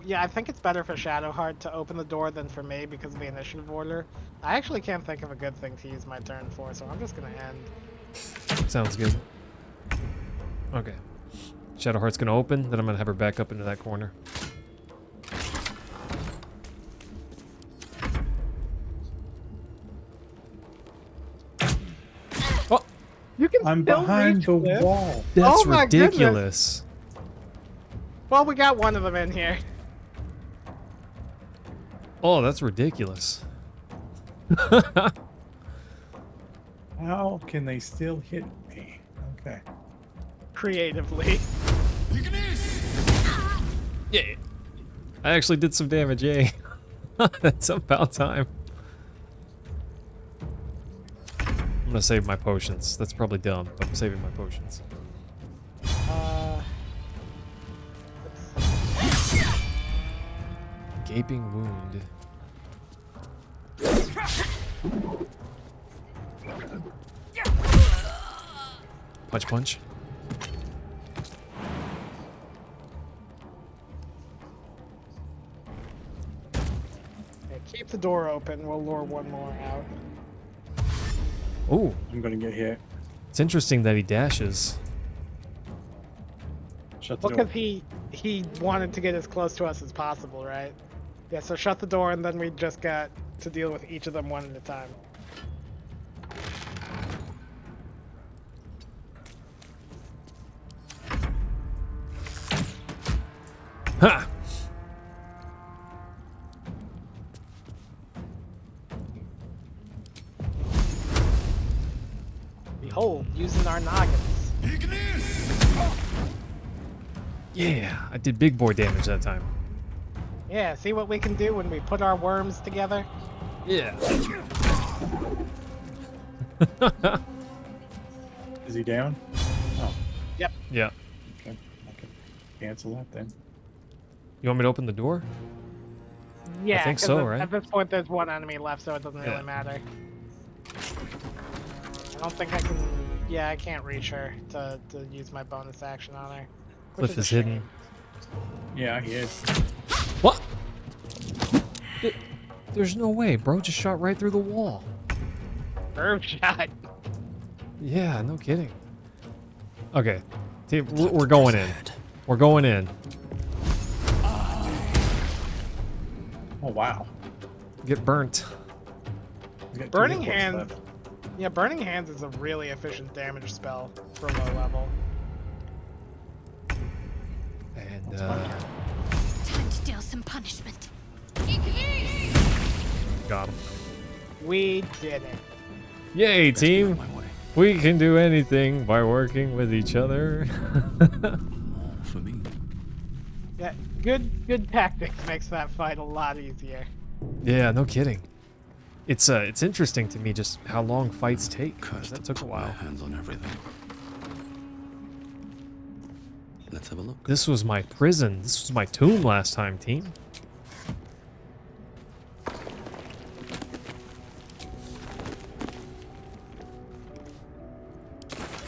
Yeah, I think it's better for Shadowheart to open the door than for me because of the initiative order. I actually can't think of a good thing to use my turn for, so I'm just gonna end. Sounds good. Okay. Shadowheart's gonna open, then I'm gonna have her back up into that corner. Oh! You can I'm still behind reach the this? wall. That's Oh my ridiculous. Well, we got one of them in here. Oh, that's ridiculous. How can they still hit me? Okay. Creatively. Yeah. I actually did some damage, yay. That's about time. I'm gonna save my potions. That's probably dumb, but I'm saving my potions. Gaping wound. Punch, punch. Yeah, keep the door open. We'll lure one more out. Oh, I'm gonna get hit. it's interesting that he dashes. Shut the Well, door. because he wanted to get as close to us as possible, right? Yeah, so shut the door, and then we just got to deal with each of them one at a time. Ha! Behold, using our noggins. Yeah, I did big boy damage that time. Yeah, see what we can do when we put our worms together? Yeah. Is he down? Oh, Yep. Yeah. okay. I can cancel that then. You want me to open the door? Yeah, think 'cause so, at, right? At this point, there's one enemy left, so it doesn't Yeah. really matter. I don't think I can... Yeah, I can't reach her to use my bonus action on her. which Cliff a is shame. hidden. Yeah, he is. What? There's no way, bro. Just shot right through the wall. Curve shot. Yeah, no kidding. Okay. Team, we're going in. We're going in. Oh, wow. Get burnt. He's got 2 Burning hit points Hands... left. Yeah, Burning Hands is a really efficient damage spell for low level. And, Time to deal some punishment. got him. We did it. Yay, team. We can do anything by working with each other. For me. Yeah, good tactics makes that fight a lot easier. Yeah, no kidding. It's interesting to me just how long fights take. 'Cause that took a while. Hands on everything. Let's have a look. This was my prison. This was my tomb last time, team.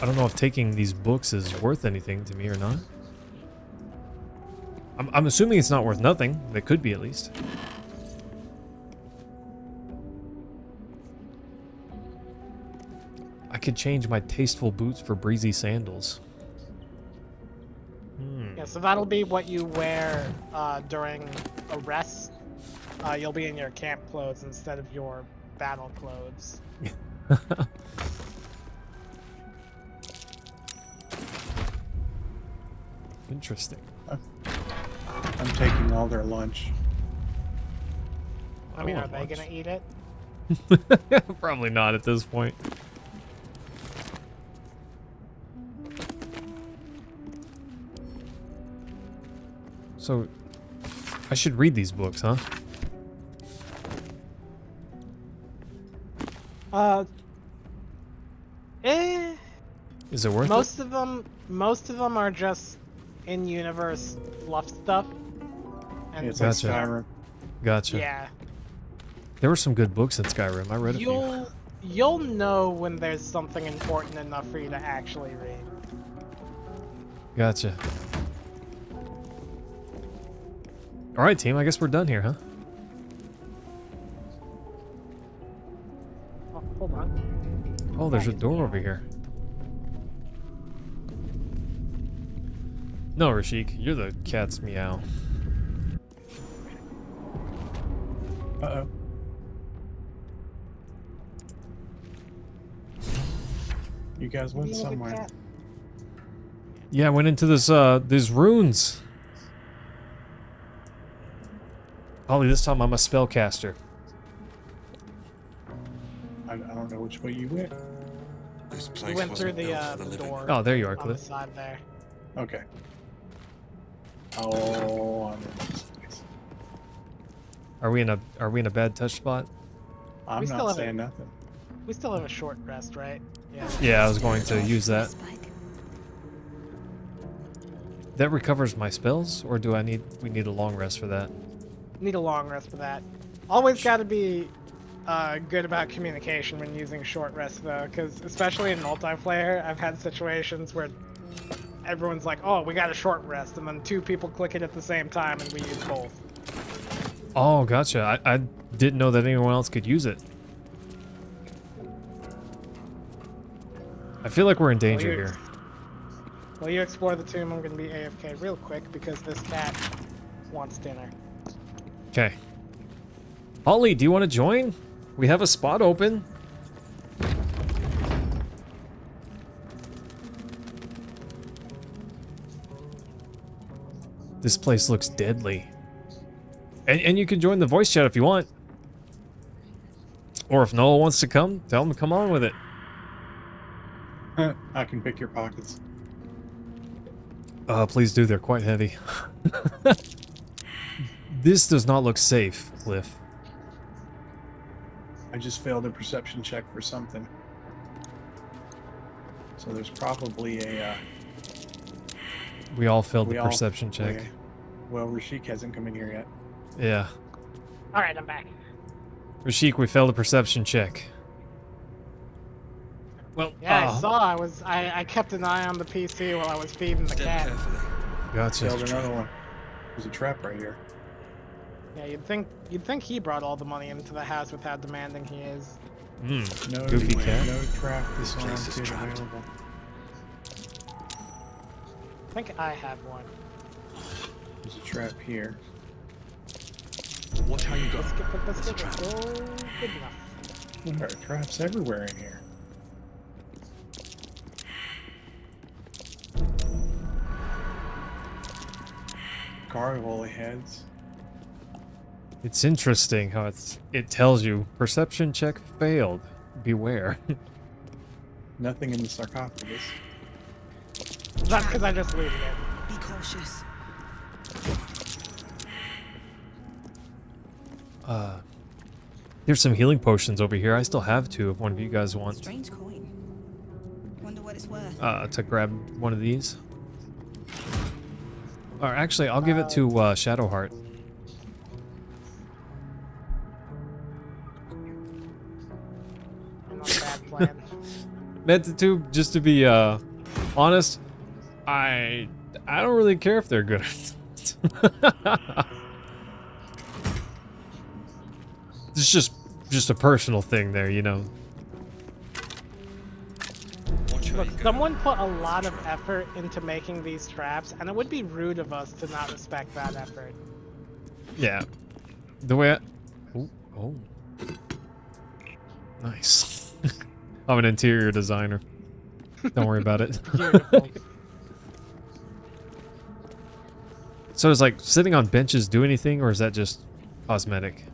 I don't know if taking these books is worth anything to me or not. I'm assuming it's not worth nothing. It could be, at least. I could change my tasteful boots for breezy sandals. Yeah, so that'll be what you wear during a rest. You'll be in your camp clothes instead of your battle clothes. Interesting. I'm taking all their lunch. I mean, are want they lunch. gonna eat it? Probably not at this point. So, I should read these books, huh? Is it worth Most of them are just in-universe fluff stuff. And It's like Gotcha. Skyrim. it? Gotcha. yeah, There were some good books in Skyrim. I read a few. you'll know when there's something important enough for you to actually read. Gotcha. All right, team. I guess we're done here, huh? Oh, hold on. Oh, there's a door over here. No, Rashik, you're the cat's meow. Uh-oh. You guys went somewhere. Yeah, I went into this these runes. Ollie, this time I'm a spellcaster. I don't know which way you went. This We place went through wasn't the, built for the living. door. Oh, there you are, on the Cliff. side there. Okay. Oh, I'm in this place. Are we in a bad touch spot? I'm still not have saying nothing. We still have a short rest, right? Yeah. Yeah, I was going to use that. That recovers my spells, or do we need a long rest for that? Need a long rest for that. Always got to be good about communication when using short rest, though, because especially in multiplayer, I've had situations where everyone's like, "Oh, we got a short rest," and then two people click it at the same time, and we use both. Oh, gotcha. I didn't know that anyone else could use it. I feel like we're in danger here. While you explore the tomb, I'm going to be AFK real quick because this cat wants dinner. Okay. Ollie, do you want to join? We have a spot open. This place looks deadly. And you can join the voice chat if you want. Or if Noah wants to come, tell him to come on with it. I can pick your pockets. Please do. They're quite heavy. This does not look safe, Cliff. I just failed a perception check for something. So there's probably a... We all failed the perception check. Well, Rashik hasn't come in here yet. Yeah. Alright, I'm back. Rashik, we failed a perception check. Well, Yeah, I saw. I kept an eye on the PC while I was feeding the cat. Gotcha. Failed another one. There's a trap right here. Yeah, you'd think he brought all the money into the house with how demanding he is. No, Goofy cat. No trap this one Place is trapped. available. I think I have one. There's a trap here. Watch how you go. Let's It's a get trap. oh, good enough. There are traps everywhere in here. Gargoyle heads. It's interesting how it tells you perception check failed. Beware. Nothing in the sarcophagus. That's because I just looted it. Be cautious. Here's some healing potions over here. I still have two if one of you guys want Strange coin. Wonder what it's worth. to grab one of these. Or actually, I'll give it to Shadowheart. Not a bad plan. Meant to, just to be honest, I don't really care if they're good. It's just a personal thing there, you know. Look, someone put a lot of effort into making these traps, and it would be rude of us to not respect that effort. Yeah. The way oh. Nice. I'm an interior designer. Don't worry about it. Beautiful. So is like sitting on benches do anything, or is that just cosmetic?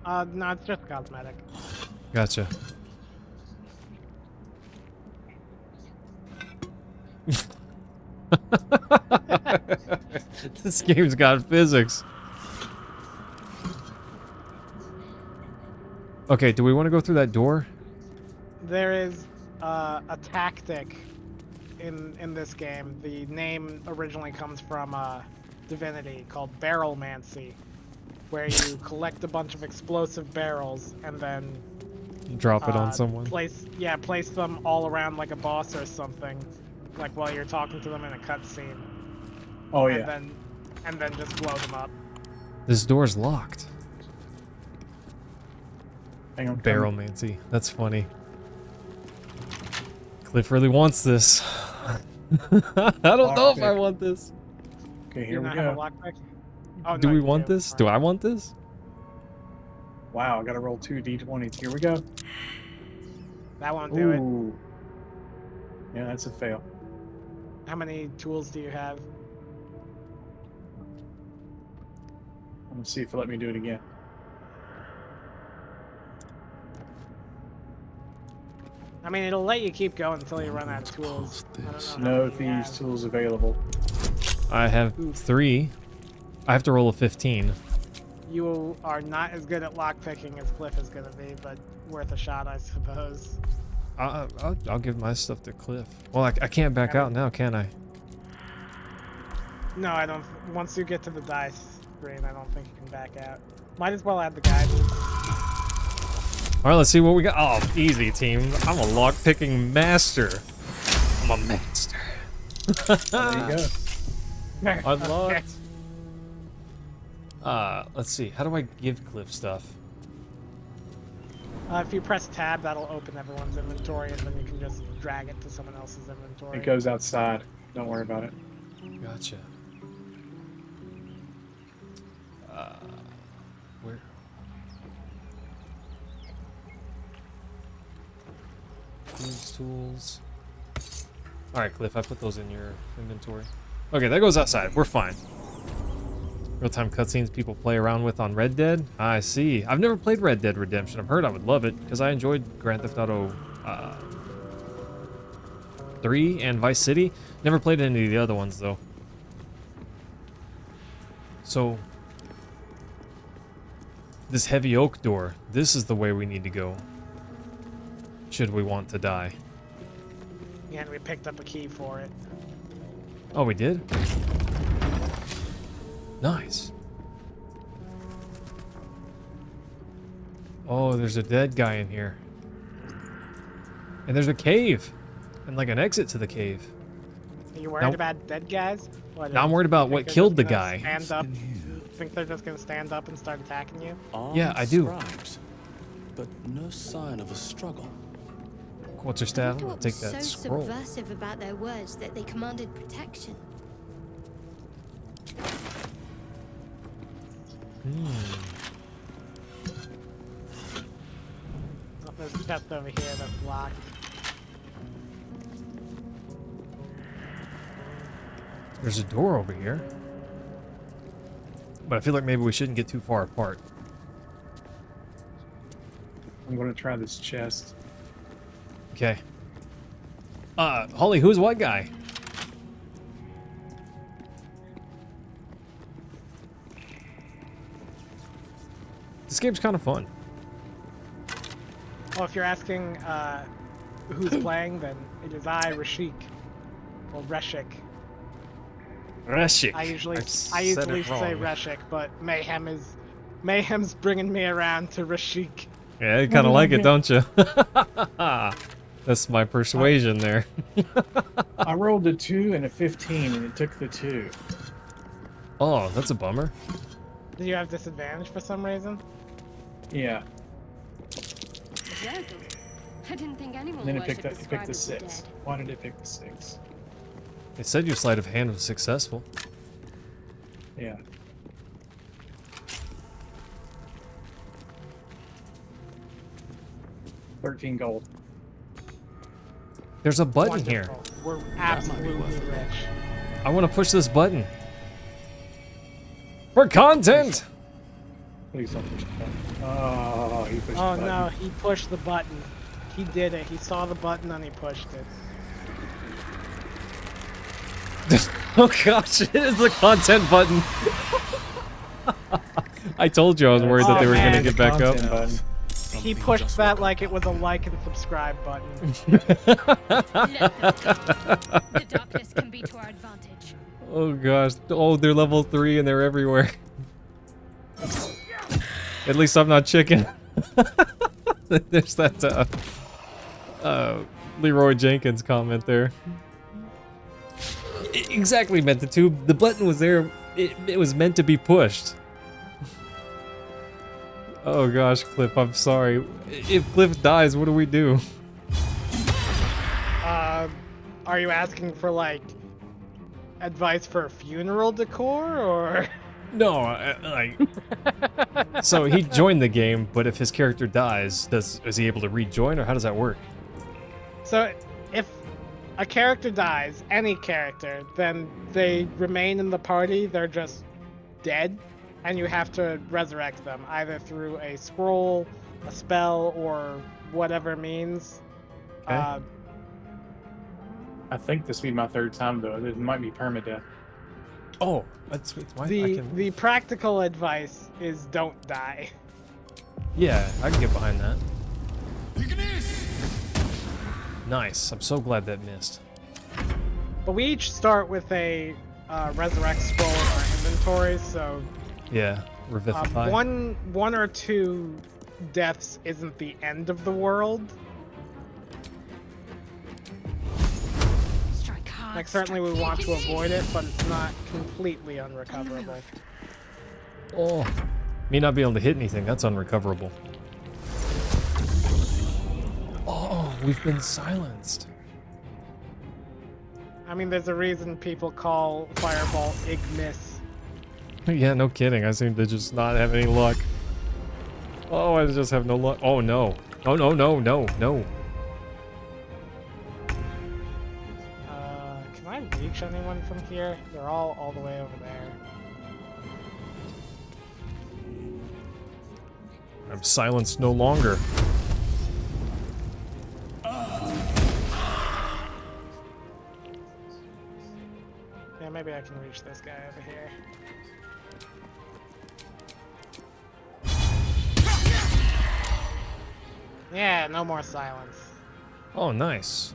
No, it's just cosmetic. Gotcha. This game's got physics. Okay, do we want to go through that door? There is a tactic in this game. The name originally comes from Divinity called Barrelmancy, where you collect a bunch of explosive barrels and then Drop it on someone. Place them all around like a boss or something, like while you're talking to them in a cutscene. Oh, and yeah. then just blow them up. This door's locked. Hang on. Barrelmancy. That's funny. Cliff really wants this. I don't know if I want this. Okay, Do here you we not have a go. lockpick? Oh, Do no, we you want this? Do I want this? Wow, I gotta roll 2 d20s. Here we go. That won't do it. Ooh. Yeah, that's a fail. How many tools do you have? Let's see if it'll let me do it again. I mean, it'll let you keep going until you run out of tools. I don't know how No many you thieves have. tools available. I have 3. I have to roll a 15. You are not as good at lockpicking as Cliff is gonna be, but worth a shot, I suppose. I'll give my stuff to Cliff. Well, I can't back out now, can I? No, I don't. Once you get to the dice screen, I don't think you can back out. Might as well add the guidance. All right, let's see what we got. Oh, easy, team. I'm a lockpicking master. I'm a master. There you go. Unlocked. Let's see. How do I give Cliff stuff? If you press tab, that'll open everyone's inventory, and then you can just drag it to someone else's inventory. It goes outside. Don't worry about it. Gotcha. Where? These tools. All right, Cliff. I put those in your inventory. Okay, that goes outside. We're fine. Real-time cutscenes people play around with on Red Dead. I see. I've never played Red Dead Redemption. I've heard I would love it because I enjoyed Grand Theft Auto 3 and Vice City. Never played any of the other ones though. So this heavy oak door. This is the way we need to go. Should we want to die? Yeah, and we picked up a key for it. Oh, we did? Nice. Oh, there's a dead guy in here. And there's a cave. And like an exit to the cave. Are you worried about dead guys? Now I'm worried about what killed the guy. Stand up. Think they're just gonna stand up and start attacking you? Yeah, I do. Scribes, but no sign of a struggle. What's your staff? I'll What take was that so scroll. subversive about their words that they commanded protection? Oh, there's a chest over here that's locked. There's a door over here. But I feel like maybe we shouldn't get too far apart. I'm gonna try this chest. Okay. Holly, who's what guy? This game's kind of fun. Well, if you're asking who's playing, then it is I, Rashik. Or Reshik. Reshik. I usually I've say said it wrong. Reshik, but Mayhem's bringing me around to Rashik. Yeah, you kind of like it, don't you? That's my persuasion there. I rolled a 2 and a 15, and it took the 2. Oh, that's a bummer. Do you have disadvantage for some reason? Yeah. I didn't think anyone And then it worshipped picked the scribe of 6. dead. Why did it pick the 6? It said your sleight of hand was successful. Yeah. $13 gold. There's a button here. Wonderful. We're absolutely rich. I want to push this button. For content! Please don't push the button. Oh, he pushed Oh the button. no, he pushed the button. He did it. He saw the button and he pushed it. Oh gosh, it is the content button. I told you I was worried that they were going to get back up. Button. He pushed that like it was a like and subscribe button. The darkness can be to our advantage. Oh gosh. Oh, they're level 3 and they're everywhere. At least I'm not chicken. There's that Leroy Jenkins comment there. Exactly, meant to. The button was there. It was meant to be pushed. Oh gosh, Cliff, I'm sorry. If Cliff dies, what do we do? Are you asking for like advice for funeral decor or? No, like. So he joined the game, but if his character dies, is he able to rejoin, or how does that work? So if a character dies, any character, then they remain in the party. They're just dead, and you have to resurrect them either through a scroll, a spell, or whatever means. Okay. I think this will be my third time though. It might be permadeath. Oh, that's why the practical advice is don't die. Yeah, I can get behind that. Nice. I'm so glad that missed. But we each start with a resurrect scroll in our inventory, so Yeah, revivify. one or two deaths isn't the end of the world. Like, certainly we want to avoid it, but it's not completely unrecoverable. Oh, me not being able to hit anything, that's unrecoverable. Oh, we've been silenced. I mean, there's a reason people call Fireball Ignis. Yeah, no kidding. I seem to just not have any luck. Oh, I just have no luck. Oh, no. Oh, no, no, no, no. Can I reach anyone from here? They're all the way over there. I'm silenced no longer. Yeah, maybe I can reach this guy over here. Yeah, no more silence. Oh, nice.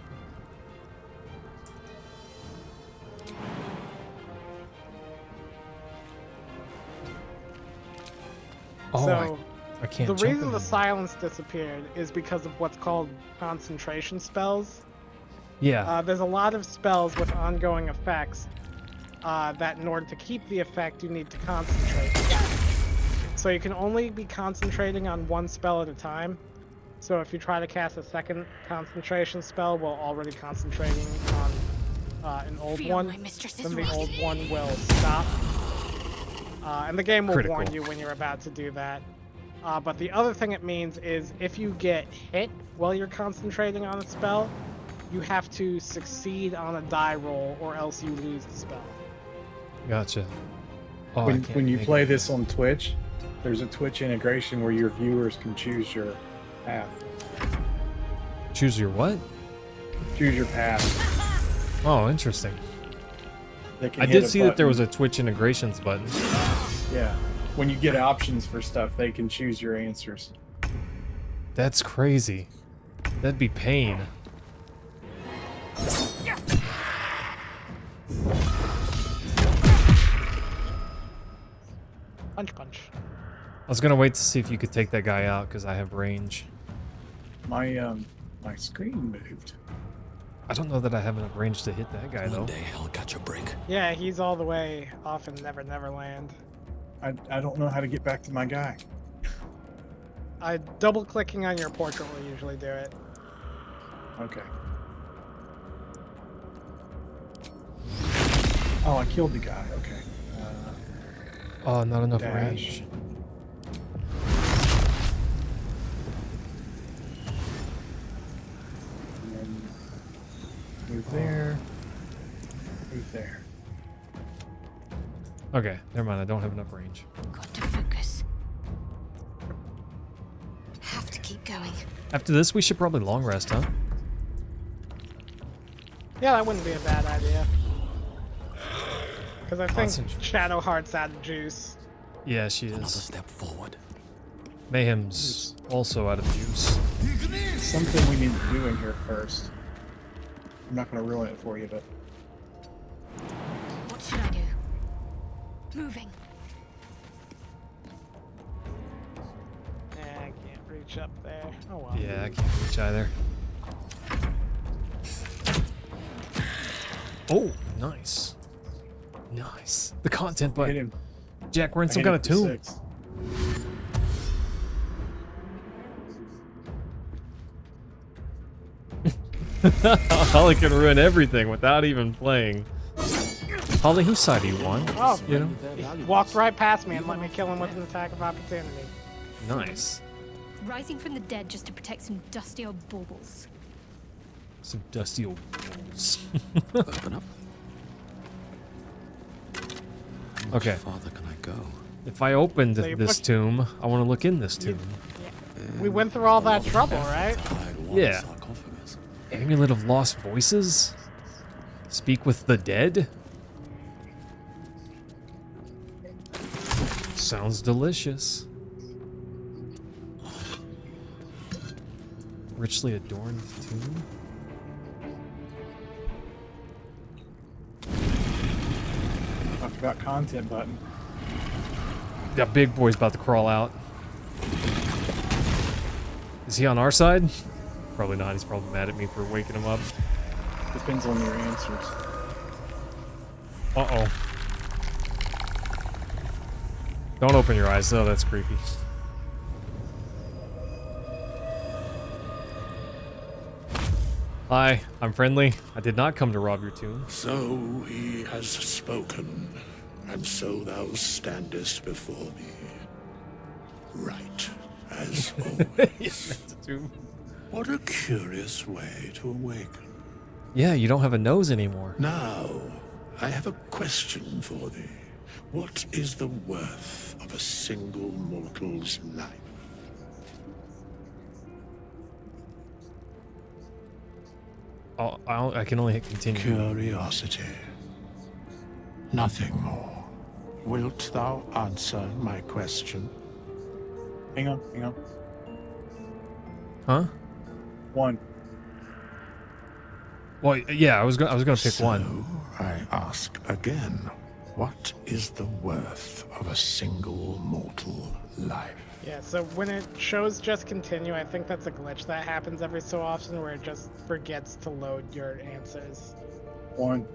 Oh, So, I can't the jump reason the anymore. silence disappeared is because of what's called concentration spells. Yeah. There's a lot of spells with ongoing effects that in order to keep the effect, you need to concentrate. So you can only be concentrating on one spell at a time. So if you try to cast a second concentration spell while already concentrating on an old one, then the old one will stop. And the game will warn you when you're about to do that. But the other thing it means is if you get hit while you're concentrating on a spell, you have to succeed on a die roll or else you lose the spell. Gotcha. Oh, When you play this on Twitch, there's a Twitch integration where your viewers can choose your path. Choose your what? Choose your path. Oh, interesting. They can I hit did a see that there was button. a Twitch integrations button. Yeah. When you get options for stuff, they can choose your answers. That's crazy. That'd be pain. Punch, punch. I was gonna wait to see if you could take that guy out because I have range. My screen moved. I don't know that I have enough range to hit that guy though. One day I'll catch a break. Yeah, he's all the way off in Never Never Land. I don't know how to get back to my guy. Double clicking on your portrait will usually do it. Okay. Oh, I killed the guy. Okay. Oh, not enough dash. range. And then move there. Move there. Okay, never mind. I don't have enough range. Got to focus. Have to keep going. After this, we should probably long rest, huh? Yeah, that wouldn't be a bad idea. Because I think Concentrate. Shadowheart's out of juice. Yeah, she Another is. step forward. Mayhem's also out of juice. Something we need to do in here first. I'm not going to ruin it for you, but What should I do? Moving. Yeah, I can't reach up there. Oh well. Yeah, I can't reach either. Oh, Nice. Nice. The content Hit button. him. Jack, we're in I some hit kind him of for tomb. 6. Holly can ruin everything without even playing. Holly, whose side are you on? Oh, You know? he walked right past me and let me kill him with an attack of opportunity. Nice. Rising from the dead just to protect some dusty old baubles. Some dusty old balls. Open up. Okay. How farther can I go? If I opened So you this put- tomb, I want to look in this tomb. We went through all that trouble, right? Yeah. Amulet of Lost Voices? Speak with the dead? Sounds delicious. Richly adorned tomb? I forgot content button. That big boy's about to crawl out. Is he on our side? Probably not. He's probably mad at me for waking him up. Depends on your answers. Uh-oh. Don't open your eyes, though. That's creepy. Hi, I'm friendly. I did not come to rob your tomb. So he has spoken, and so thou standest before me. Right, as always. That's a tomb. What a curious way to awaken. Yeah, you don't have a nose anymore. Now, I have a question for thee. What is the worth of a single mortal's life? Oh, I can only hit continue. Curiosity. Nothing more. Wilt thou answer my question? Hang on, hang on. Huh? 1. Well, yeah, I was gonna pick one. I ask again, what is the worth of a single mortal life? Yeah, so when it shows just continue, I think that's a glitch that happens every so often where it just forgets to load your answers. 1.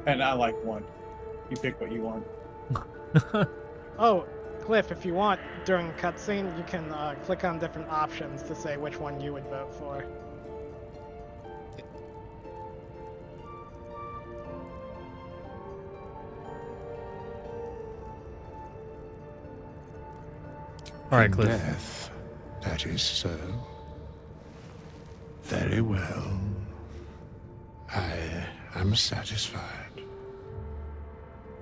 And I like 1. You pick what you want. Oh, Cliff, if you want, during a cutscene, you can click on different options to say which one you would vote for. All right, Cliff. Death, that is so. Very well. I am satisfied.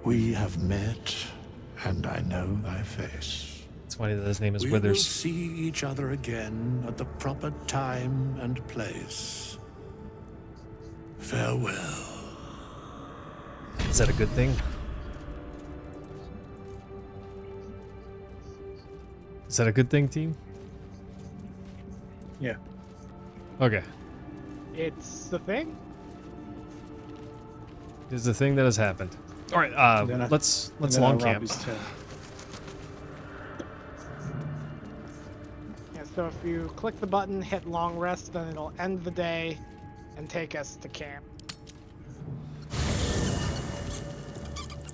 We have met, and I know thy face. It's funny that his name is We will Withers. see each other again at the proper time and place. Farewell. Is that a good thing? Is that a good thing, team? Yeah. Okay. It's the thing? It's the thing that has happened. All right, let's long camp. Yeah, so if you click the button, hit long rest, then it'll end the day and take us to camp.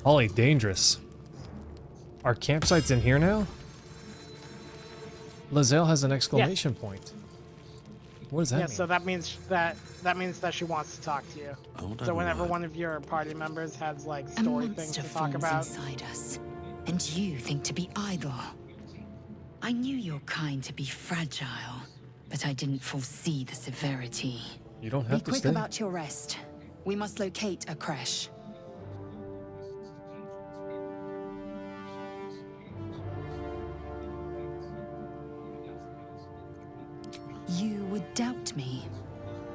Holly, dangerous. Our campsite's in here now? Lizelle has an exclamation point. What does that Yeah, mean? so that means that she wants to talk to you. So whenever one of your party members has like story things to talk forms about, inside us, and you think to be idle. I knew your kind to be fragile, but I didn't foresee the severity. You don't Be have to quick stay. about your rest. We must locate a crash. You would doubt me.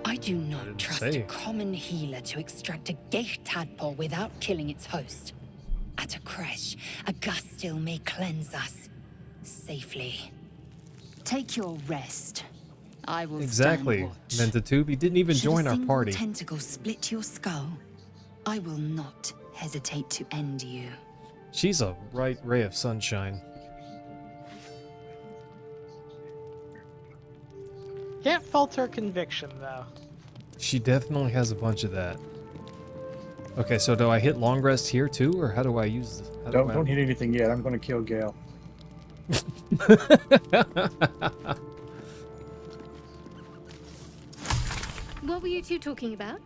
I do not trust a common healer to extract a gate tadpole without killing its host. At a creche, a gustil may cleanse us safely. Take your rest. I will Exactly. stand watch. Mentatube, he didn't even Should join a our single party. tentacle split your skull, I will not hesitate to end you. She's a bright ray of sunshine. Can't fault her conviction, though. She definitely has a bunch of that. Okay, so do I hit long rest here too, or how do I use this? Don't hit anything yet. I'm going to kill Gale. What were you two talking about?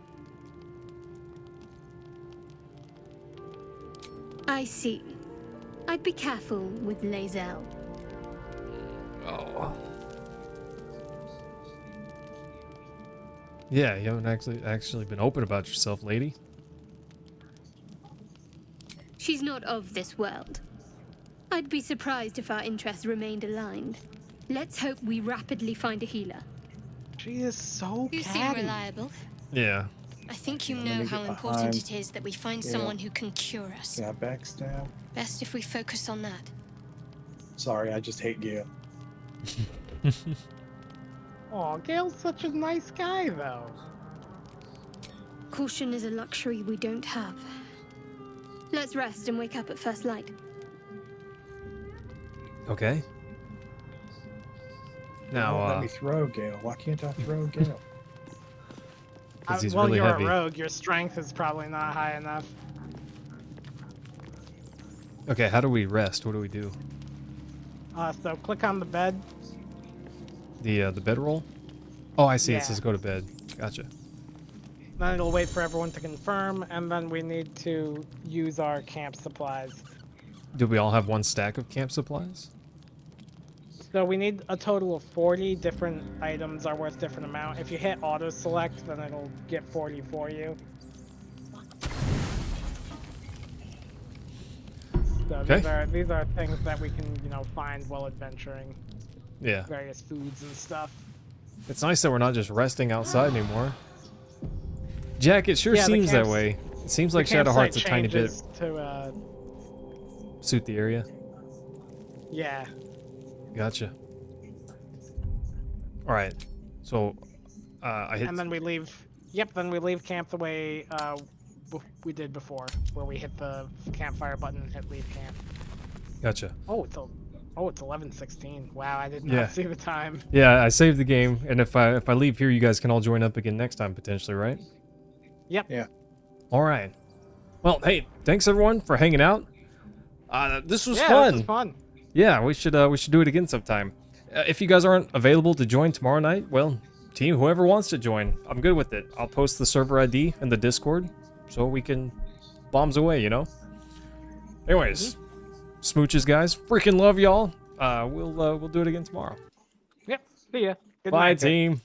I see. I'd be careful with Lae'zel. Oh. Yeah, you haven't actually been open about yourself, lady. She's not of this world. I'd be surprised if our interests remained aligned. Let's hope we rapidly find a healer. She is so You seem catty. reliable. Yeah. I think you Let me know get how important behind it is that we find Gale. someone who can cure us. Yeah, backstab. Best if we focus on that. Sorry, I just hate Gale. Aw, Gale's such a nice guy, though. Caution is a luxury we don't have. Let's rest and wake up at first light. Okay. Now, let me throw Gale. Why can't I throw Gale? because he's Well, really you're heavy. a rogue. Your strength is probably not high enough. Okay, how do we rest? What do we do? So click on the bed. The bedroll? Oh, I see. Yeah. It says go to bed. Gotcha. Then it'll wait for everyone to confirm, and then we need to use our camp supplies. Do we all have one stack of camp supplies? So we need a total of 40 different items are worth different amount. If you hit auto select, then it'll get 40 for you. So Okay. these are things that we can, find while adventuring. Yeah. Various foods and stuff. It's nice that we're not just resting outside anymore. Jack, it sure Yeah, the seems that camps- way. It seems the like Shadowheart's a campsite tiny bit changes to, suit the area. yeah. Gotcha. All right. So, I hit. And then we leave. Yep, then we leave camp the way we did before, where we hit the campfire button and hit leave camp. Gotcha. Oh, it's 11:16. Wow, I did not Yeah. see the time. Yeah, I saved the game, and if I leave here, you guys can all join up again next time potentially, right? Yep. Yeah. All right. Well, hey, thanks everyone for hanging out. This was Yeah, fun. this was fun. Yeah, we should do it again sometime. If you guys aren't available to join tomorrow night, well, team, whoever wants to join, I'm good with it. I'll post the server ID in the Discord so we can bombs away, Anyways, smooches, guys. Freaking love y'all. We'll do it again tomorrow. Yep. See ya. Good Bye, night, guys. team.